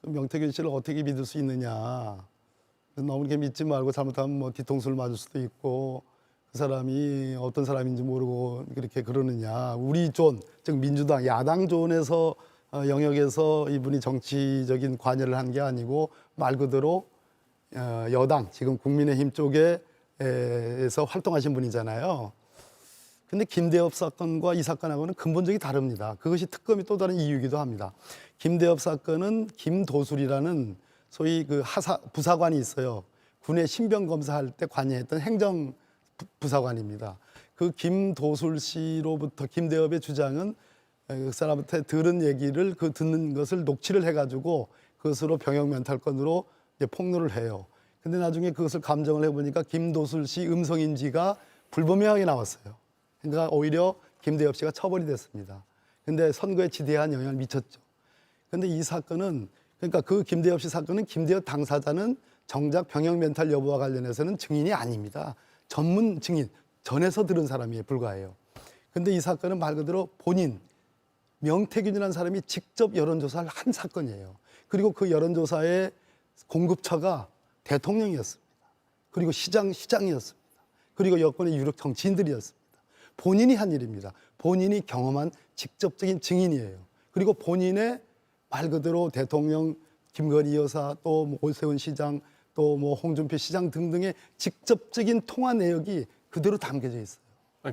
명태균 씨를 어떻게 믿을 수 있느냐. 너무 이렇게 믿지 말고 잘못하면 뭐 뒤통수를 맞을 수도 있고 그 사람이 어떤 사람인지 모르고 그렇게 그러느냐. 우리 쪽, 즉 민주당, 야당 존에서 영역에서 이분이 정치적인 관여를 한 게 아니고 말 그대로 여당, 지금 국민의힘 쪽에서 활동하신 분이잖아요. 근데 김대엽 사건과 이 사건하고는 근본적이 다릅니다. 그것이 특검이 또 다른 이유이기도 합니다. 김대엽 사건은 김도술이라는 소위 그 부사관이 있어요. 군의 신병 검사할 때 관여했던 행정 부사관입니다. 그 김도술 씨로부터 김대엽의 주장은 그 사람한테 들은 얘기를 그 듣는 것을 녹취를 해가지고 그것으로 병역 면탈건으로 이제 폭로를 해요. 근데 나중에 그것을 감정을 해보니까 김도술 씨 음성인지가 불분명하게 나왔어요. 그러니까 오히려 김대엽 씨가 처벌이 됐습니다. 근데 선거에 지대한 영향을 미쳤죠. 근데 이 사건은 그러니까 그 김대엽 씨 사건은 김대엽 당사자는 정작 병역 멘탈 여부와 관련해서는 증인이 아닙니다. 전문 증인, 전에서 들은 사람에 불과해요. 근데 이 사건은 말 그대로 본인, 명태균이라는 사람이 직접 여론조사를 한 사건이에요. 그리고 그 여론조사의 공급처가 대통령이었습니다. 그리고 시장이었습니다. 그리고 여권의 유력 정치인들이었습니다. 본인이 한 일입니다. 본인이 경험한 직접적인 증인이에요. 그리고 본인의 말 그대로 대통령 김건희 여사 또 뭐 오세훈 시장 또 뭐 홍준표 시장 등등의 직접적인 통화 내역이 그대로 담겨져 있어요.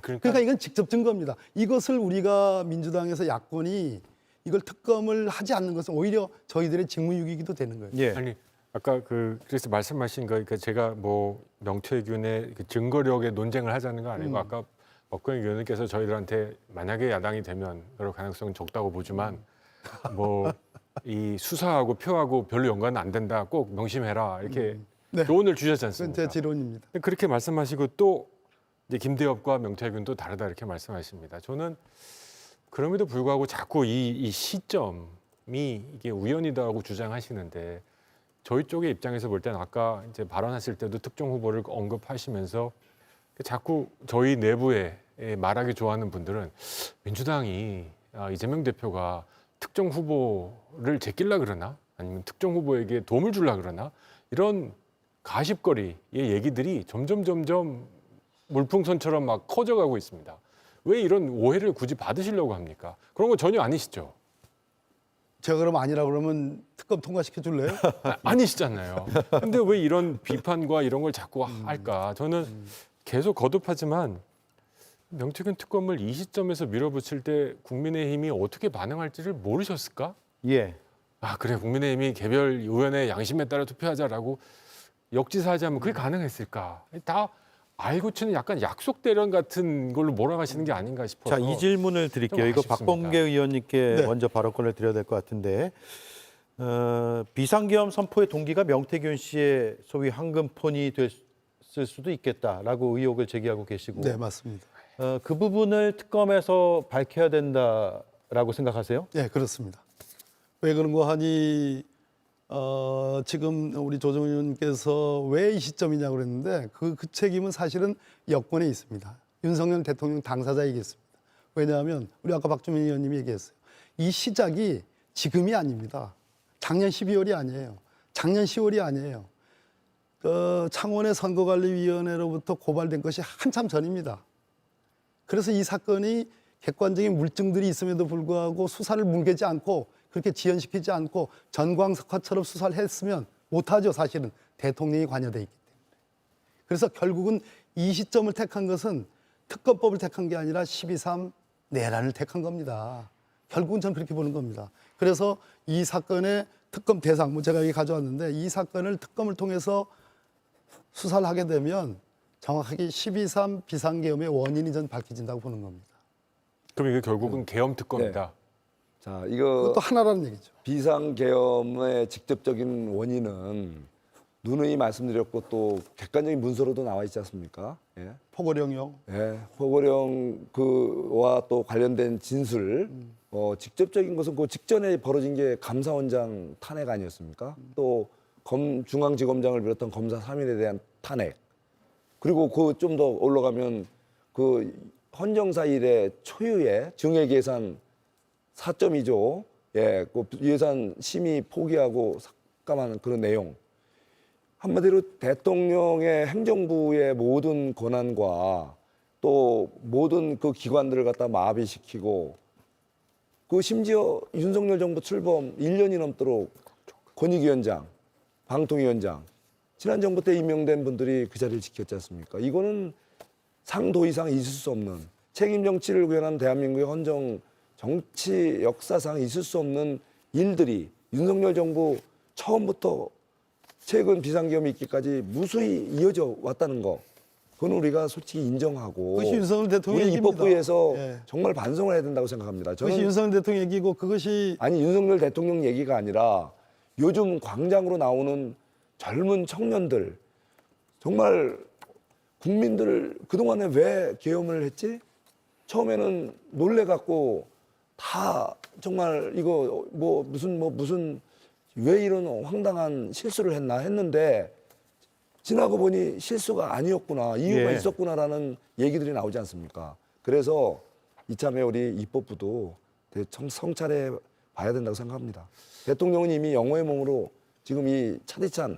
그러니까 이건 직접 증거입니다. 이것을 우리가 민주당에서 야권이 이걸 특검을 하지 않는 것은 오히려 저희들의 직무유기이기도 되는 거예요. 예. 아니 아까 그래서 말씀하신 거, 그러니까 제가 뭐 명태균의 그 증거력의 논쟁을 하자는 거 아니고 아까 박광희 의원님께서 저희들한테 만약에 야당이 되면 그럴 가능성은 적다고 보지만 뭐 이 수사하고 표하고 별로 연관은 안 된다. 꼭 명심해라 이렇게 네. 교훈을 주셨지 그건 않습니까? 제 지론입니다. 그렇게 말씀하시고 또 이제 김대엽과 명태균도 다르다 이렇게 말씀하십니다. 저는 그럼에도 불구하고 자꾸 이 시점이 이게 우연이다고 주장하시는데 저희 쪽의 입장에서 볼 때는 아까 이제 발언하실 때도 특정 후보를 언급하시면서 자꾸 저희 내부에 말하기 좋아하는 분들은 민주당이 이재명 대표가 특정 후보를 제끼려 그러나 아니면 특정 후보에게 도움을 주려 그러나 이런 가십거리의 얘기들이 점점 물풍선처럼 막 커져가고 있습니다. 왜 이런 오해를 굳이 받으시려고 합니까? 그런 거 전혀 아니시죠? 제가 그럼 아니라 그러면 특검 통과시켜 줄래요? 아니시잖아요. 근데 왜 이런 비판과 이런 걸 자꾸 할까? 저는 계속 거듭하지만 명태균 특검을 이 시점에서 밀어붙일 때 국민의힘이 어떻게 반응할지를 모르셨을까? 예. 아 그래 국민의힘이 개별 의원의 양심에 따라 투표하자라고 역지사지하면 그게 가능했을까? 다 알고 치는 약간 약속 대련 같은 걸로 몰아가시는 게 아닌가 싶어서. 자, 이 질문을 드릴게요. 이거 아쉽습니다. 박범계 의원님께 네. 먼저 발언권을 드려야 될 것 같은데 비상계엄 선포의 동기가 명태균 씨의 소위 황금폰이 됐을 수도 있겠다라고 의혹을 제기하고 계시고 네, 맞습니다. 그 부분을 특검에서 밝혀야 된다라고 생각하세요? 네, 그렇습니다. 왜 그런 거 하니 지금 우리 조정훈 의원께서 왜 이 시점이냐고 그랬는데 그 책임은 사실은 여권에 있습니다. 윤석열 대통령 당사자이겠습니다. 왜냐하면 우리 아까 박주민 의원님이 얘기했어요. 이 시작이 지금이 아닙니다. 작년 12월이 아니에요. 작년 10월이 아니에요. 창원의 선거관리위원회로부터 고발된 것이 한참 전입니다. 그래서 이 사건이 객관적인 물증들이 있음에도 불구하고 수사를 뭉개지 않고 그렇게 지연시키지 않고 전광석화처럼 수사를 했으면 못하죠. 사실은 대통령이 관여돼 있기 때문에. 그래서 결국은 이 시점을 택한 것은 특검법을 택한 게 아니라 12.3 내란을 택한 겁니다. 결국은 저는 그렇게 보는 겁니다. 그래서 이 사건의 특검 대상, 뭐 제가 여기 가져왔는데 이 사건을 특검을 통해서 수사를 하게 되면 정확하게 12.3 비상계엄의 원인이 전 밝혀진다고 보는 겁니다. 그럼 이게 결국은 계엄 특검이다. 자, 이거 그것도 하나라는 얘기죠. 비상계엄의 직접적인 원인은 누누이 말씀드렸고 또 객관적인 문서로도 나와 있지 않습니까? 예. 포고령요. 예, 포고령 그와 또 관련된 진술, 직접적인 것은 그 직전에 벌어진 게 감사원장 탄핵 아니었습니까? 또 중앙지검장을 비롯한 검사 3인에 대한 탄핵, 그리고 그 좀 더 올라가면 그 헌정사 일의 초유의 증액 예산 4.2조, 예, 그 예산 심의 포기하고 삭감하는 그런 내용. 한마디로 대통령의 행정부의 모든 권한과 또 모든 그 기관들을 갖다 마비시키고, 그 심지어 윤석열 정부 출범 1년이 넘도록 권익위원장, 방통위원장, 지난 정부 때 임명된 분들이 그 자리를 지켰지 않습니까? 이거는 상도 이상 있을 수 없는, 책임 정치를 구현한 대한민국의 헌정 정치 역사상 있을 수 없는 일들이 윤석열 정부 처음부터 최근 비상계엄이 있기까지 무수히 이어져 왔다는 거, 그건 우리가 솔직히 인정하고 그것이 윤석열 대통령 우리 얘기입니다. 입법부에서 예. 정말 반성을 해야 된다고 생각합니다. 그것이 윤석열 대통령 얘기고, 그것이 아니, 윤석열 대통령 얘기가 아니라 요즘 광장으로 나오는 젊은 청년들, 정말 국민들 그동안에 왜 계엄을 했지? 처음에는 놀래갖고 다 정말 이거 무슨 왜 이런 황당한 실수를 했나 했는데, 지나고 보니 실수가 아니었구나, 이유가 예. 있었구나라는 얘기들이 나오지 않습니까? 그래서 이참에 우리 입법부도 성찰해 봐야 된다고 생각합니다. 대통령은 이미 영호의 몸으로 지금 이 차디찬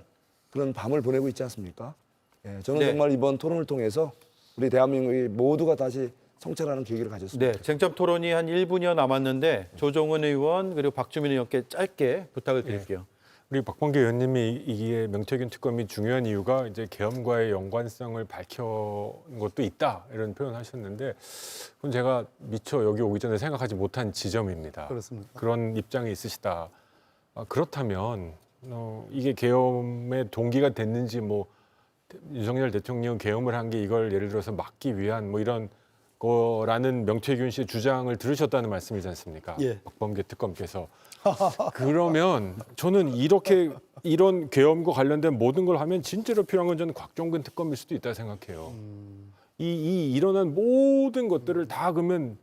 그런 밤을 보내고 있지 않습니까? 예, 저는 네. 정말 이번 토론을 통해서 우리 대한민국이 모두가 다시 성찰하는 계기를 가졌습니다. 네, 쟁점 토론이 한 1분여 남았는데 조정은 의원 그리고 박주민 의원께 짧게 부탁을 드릴게요. 우리 박범계 의원님이 이게 명태균 특검이 중요한 이유가 이제 계엄과의 연관성을 밝힌 것도 있다, 이런 표현하셨는데, 그건 제가 미처 여기 오기 전에 생각하지 못한 지점입니다. 그렇습니다. 그런 입장이 있으시다. 그렇다면 이게 계엄의 동기가 됐는지, 뭐 윤석열 대통령 계엄을 한 게 이걸 예를 들어서 막기 위한 뭐 이런 거라는 명태균 씨의 주장을 들으셨다는 말씀이지 않습니까? 예. 박범계 특검께서. 그러면 저는 이런 계엄과 관련된 모든 걸 하면 진짜로 필요한 건 저는 곽종근 특검일 수도 있다 생각해요. 이 일어난 모든 것들을 다 그러면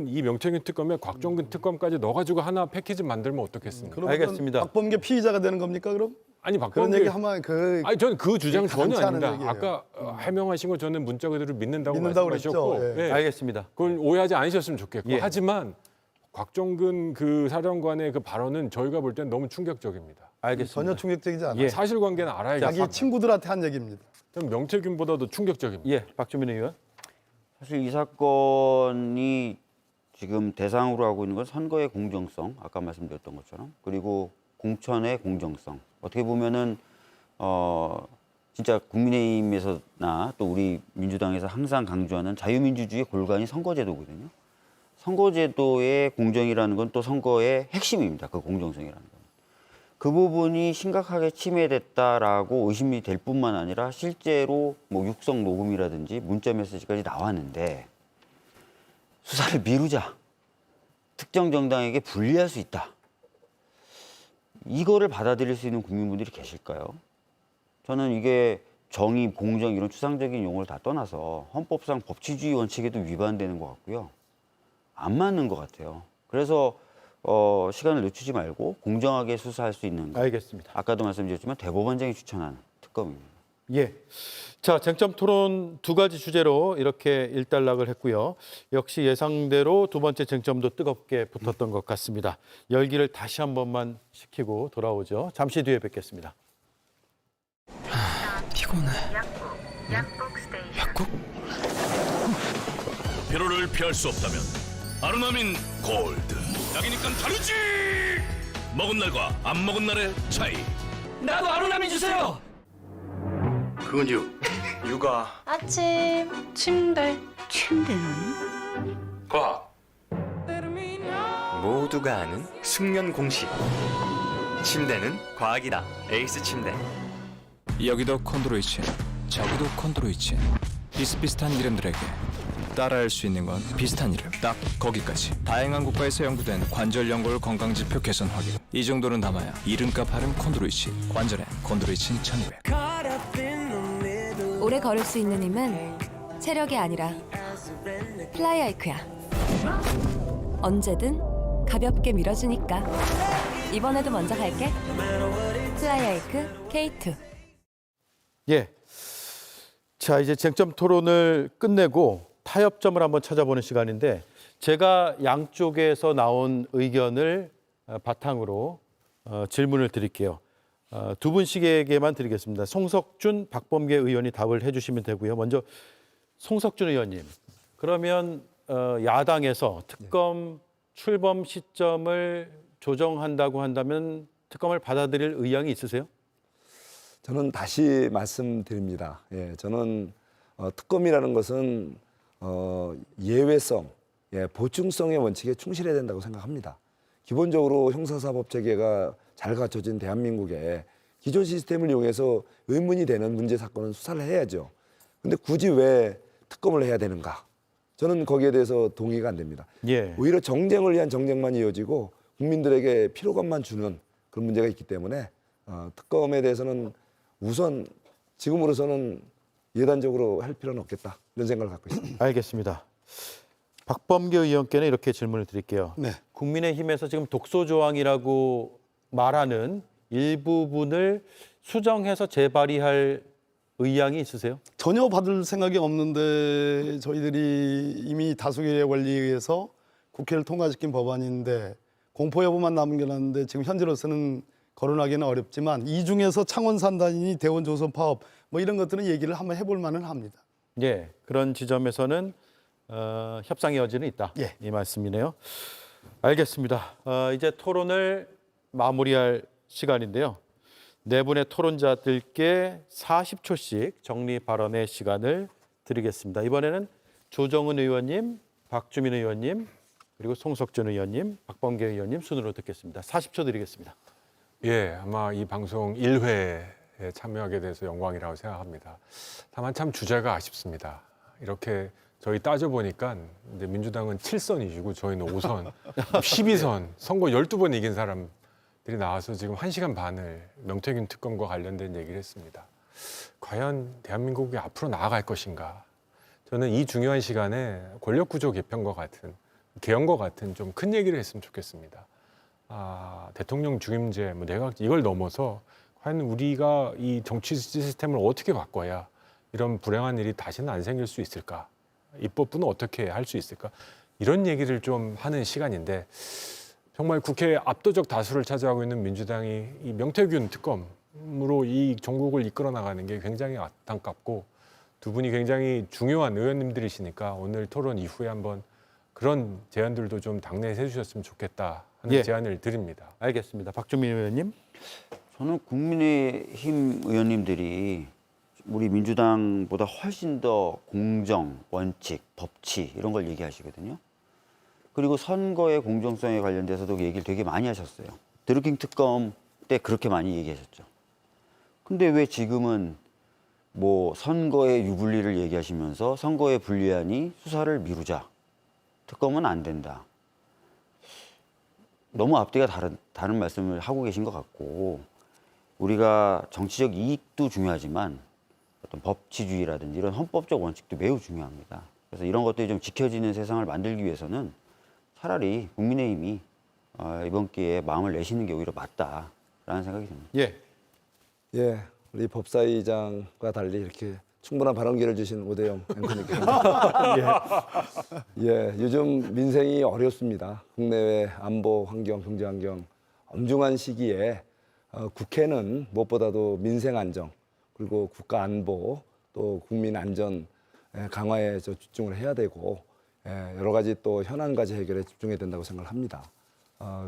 이 명태균 특검에 곽종근 특검까지 넣어가지고 하나 패키지 만들면 어떻겠습니까? 그러면 알겠습니다. 박범계 피의자가 되는 겁니까, 그럼? 아니 그런 박범계 얘기 하면 아니 저는 그 주장 전혀 가당치 않은 아닙니다. 얘기예요. 아까 해명하신 거 저는 문자 그대로 믿는다고 믿는다고 말씀하셨고, 그랬죠. 예. 알겠습니다. 그걸 오해하지 않으셨으면 좋겠고, 예. 하지만 곽종근 그 사령관의 그 발언은 저희가 볼 땐 너무 충격적입니다. 알겠습니다. 전혀 충격적이지 않아요. 예. 사실관계는 알아야겠다. 자기 친구들한테 한 얘기입니다. 좀 명태균보다도 충격적입니다. 예, 박주민 의원. 사실 이 사건이 지금 대상으로 하고 있는 건 선거의 공정성, 아까 말씀드렸던 것처럼, 그리고 공천의 공정성. 어떻게 보면은 진짜 국민의힘에서나 또 우리 민주당에서 항상 강조하는 자유민주주의 골간이 선거제도거든요. 선거제도의 공정이라는 건 또 선거의 핵심입니다. 그 공정성이라는 건. 그 부분이 심각하게 침해됐다라고 의심이 될 뿐만 아니라 실제로 뭐 육성 녹음이라든지 문자 메시지까지 나왔는데, 수사를 미루자, 특정 정당에게 불리할 수 있다, 이거를 받아들일 수 있는 국민분들이 계실까요? 저는 이게 정의, 공정 이런 추상적인 용어를 다 떠나서 헌법상 법치주의 원칙에도 위반되는 것 같고요. 안 맞는 것 같아요. 그래서 시간을 늦추지 말고 공정하게 수사할 수 있는 것. 알겠습니다. 아까도 말씀드렸지만 대법원장이 추천한 특검입니다. 예. 자, 쟁점 토론 두 가지 주제로 이렇게 일단락을 했고요. 역시 예상대로 두 번째 쟁점도 뜨겁게 붙었던 것 같습니다. 열기를 다시 한 번만 식히고 돌아오죠. 잠시 뒤에 뵙겠습니다. 피곤해. 약국? 피로를 피할 수 없다면 아로나민 골드. 약이니까 다르지. 먹은 날과 안 먹은 날의 차이. 나도 아로나민 주세요. 그건요. 육아, 아침, 침대. 과학. 모두가 아는 숙면 공식. 침대는 과학이다. 에이스 침대. 여기도 콘드로이친, 저기도 콘드로이친. 비슷비슷한 이름들에게 따라할 수 있는 건 비슷한 이름, 딱 거기까지. 다양한 국가에서 연구된 관절 연골 건강지표 개선 확인. 이 정도는 담아야 이름값 하는 콘드로이친. 관절엔 콘드로이친 1200. 오래 걸을 수 있는 힘은 체력이 아니라 플라이하이크야. 언제든 가볍게 밀어주니까. 이번에도 먼저 갈게. 플라이하이크 K2. 예. 자, 이제 쟁점 토론을 끝내고 타협점을 한번 찾아보는 시간인데 제가 양쪽에서 나온 의견을 바탕으로 질문을 드릴게요. 두 분씩에게만 드리겠습니다. 송석준, 박범계 의원이 답을 해주시면 되고요. 먼저 송석준 의원님, 그러면 야당에서 특검 출범 시점을 조정한다고 한다면 특검을 받아들일 의향이 있으세요? 저는 다시 말씀드립니다. 예, 저는 특검이라는 것은 예외성, 보충성의 원칙에 충실해야 된다고 생각합니다. 기본적으로 형사사법 체계가 잘 갖춰진 대한민국에 기존 시스템을 이용해서 의문이 되는 문제 사건은 수사를 해야죠. 근데 굳이 왜 특검을 해야 되는가? 저는 거기에 대해서 동의가 안 됩니다. 예. 오히려 정쟁을 위한 정쟁만 이어지고 국민들에게 피로감만 주는 그런 문제가 있기 때문에 특검에 대해서는 우선 지금으로서는 예단적으로 할 필요는 없겠다 이런 생각을 갖고 있습니다. 알겠습니다. 박범계 의원께는 이렇게 질문을 드릴게요. 네. 국민의힘에서 지금 독소 조항이라고 말하는 일부분을 수정해서 재발의할 의향이 있으세요? 전혀 받을 생각이 없는데 저희들이 이미 다수결의 원리에 의해서 국회를 통과시킨 법안인데 공포 여부만 남겨놨는데 지금 현재로서는 거론하기는 어렵지만 이 중에서 창원산단이니 대원조선 파업 뭐 이런 것들은 얘기를 한번 해볼 만은 합니다. 예, 그런 지점에서는 협상의 여지는 있다. 예. 이 말씀이네요. 알겠습니다. 이제 토론을 마무리할 시간인데요. 네 분의 토론자들께 40초씩 정리 발언의 시간을 드리겠습니다. 이번에는 조정은 의원님, 박주민 의원님, 그리고 송석준 의원님, 박범계 의원님 순으로 듣겠습니다. 40초 드리겠습니다. 예, 아마 이 방송 1회에 참여하게 돼서 영광이라고 생각합니다. 다만 참 주제가 아쉽습니다. 이렇게 저희 따져보니까 이제 민주당은 7선이시고 저희는 5선, 12선, 선거 12번 이긴 사람들이 나와서 지금 1시간 반을 명태균 특검과 관련된 얘기를 했습니다. 과연 대한민국이 앞으로 나아갈 것인가? 저는 이 중요한 시간에 권력구조 개편과 같은, 개헌과 같은 좀 큰 얘기를 했으면 좋겠습니다. 대통령 중임제, 내각 이걸 넘어서 과연 우리가 이 정치 시스템을 어떻게 바꿔야 이런 불행한 일이 다시는 안 생길 수 있을까? 입법부는 어떻게 할 수 있을까? 이런 얘기를 좀 하는 시간인데 정말 국회 압도적 다수를 차지하고 있는 민주당이 이 명태균 특검으로 이 종국을 이끌어 나가는 게 굉장히 안타깝고 두 분이 굉장히 중요한 의원님들이시니까 오늘 토론 이후에 한번 그런 제안들도 좀 당내에서 해주셨으면 좋겠다 하는 예. 제안을 드립니다. 알겠습니다. 박주민 의원님. 저는 국민의힘 의원님들이 우리 민주당보다 훨씬 더 공정, 원칙, 법치 이런 걸 얘기하시거든요. 그리고 선거의 공정성에 관련돼서도 얘기를 되게 많이 하셨어요. 드루킹 특검 때 그렇게 많이 얘기하셨죠. 근데 왜 지금은 뭐 선거의 유불리를 얘기하시면서 선거에 불리하니 수사를 미루자. 특검은 안 된다. 너무 앞뒤가 다른 말씀을 하고 계신 것 같고 우리가 정치적 이익도 중요하지만 어떤 법치주의라든지 이런 헌법적 원칙도 매우 중요합니다. 그래서 이런 것들이 좀 지켜지는 세상을 만들기 위해서는 차라리 국민의힘이 이번 기회에 마음을 내시는 게 오히려 맞다라는 생각이 듭니다. 예. 예, 우리 법사위장과 달리 이렇게 충분한 발언 기회를 주신 오대영 앵커님께 예, 요즘 민생이 어렵습니다. 국내외 안보 환경, 경제 환경 엄중한 시기에 국회는 무엇보다도 민생 안정 그리고 국가 안보 또 국민 안전 강화에 집중을 해야 되고 여러 가지 또 현안 과제 해결에 집중해야 된다고 생각을 합니다.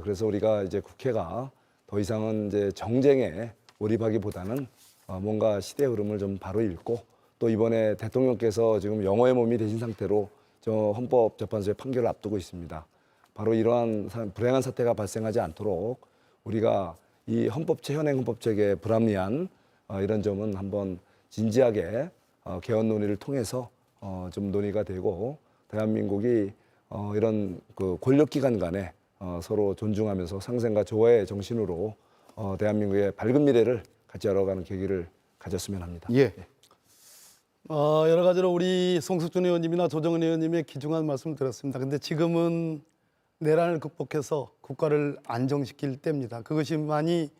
그래서 우리가 이제 국회가 더 이상은 이제 정쟁에 몰입하기보다는 뭔가 시대 흐름을 좀 바로 읽고 또 이번에 대통령께서 지금 영어의 몸이 되신 상태로 저 헌법재판소의 판결을 앞두고 있습니다. 바로 이러한 불행한 사태가 발생하지 않도록 우리가 이 현행 헌법체계의 불합리한 이런 점은 한번 진지하게 개헌 논의를 통해서 좀 논의가 되고 대한민국이 이런 그 권력기관 간에 서로 존중하면서 상생과 조화의 정신으로 대한민국의 밝은 미래를 같이 열어가는 계기를 가졌으면 합니다. 예. 여러 가지로 우리 송석준 의원님이나 조정은 의원님의 귀중한 말씀 들었습니다. 근데 지금은 내란을 극복해서 국가를 안정시킬 때입니다. 그것이만이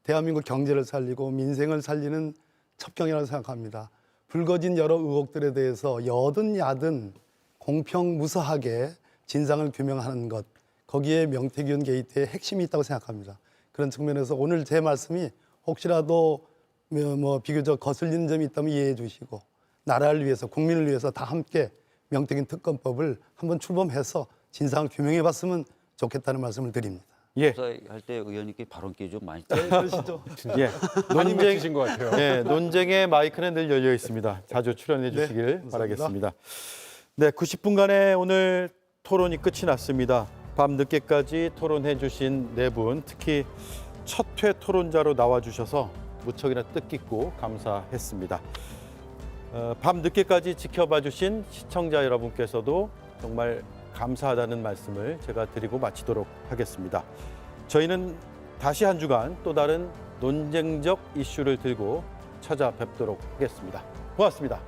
대한민국 경제를 살리고 민생을 살리는 첩경이라고 생각합니다. 불거진 여러 의혹들에 대해서 여든 야든 공평무사하게 진상을 규명하는 것, 거기에 명태균 게이트의 핵심이 있다고 생각합니다. 그런 측면에서 오늘 제 말씀이 혹시라도 비교적 거슬리는 점이 있다면 이해해 주시고 나라를 위해서 국민을 위해서 다 함께 명태균 특검법을 한번 출범해서 진상을 규명해 봤으면 좋겠다는 말씀을 드립니다. 예. 할 때 의원님께 발언기 좀 많이 그러시죠. 예. 많이 맺히신 것 같아요. 예, 논쟁의 마이크는 늘 열려 있습니다. 자주 출연해 주시길 감사합니다. 바라겠습니다. 네, 90분간의 오늘 토론이 끝이 났습니다. 밤 늦게까지 토론해 주신 네 분, 특히 첫 회 토론자로 나와 주셔서 무척이나 뜻깊고 감사했습니다. 밤 늦게까지 지켜봐 주신 시청자 여러분께서도 정말 감사하다는 말씀을 제가 드리고 마치도록 하겠습니다. 저희는 다시 한 주간 또 다른 논쟁적 이슈를 들고 찾아뵙도록 하겠습니다. 고맙습니다.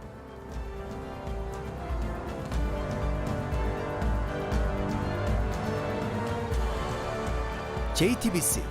JTBC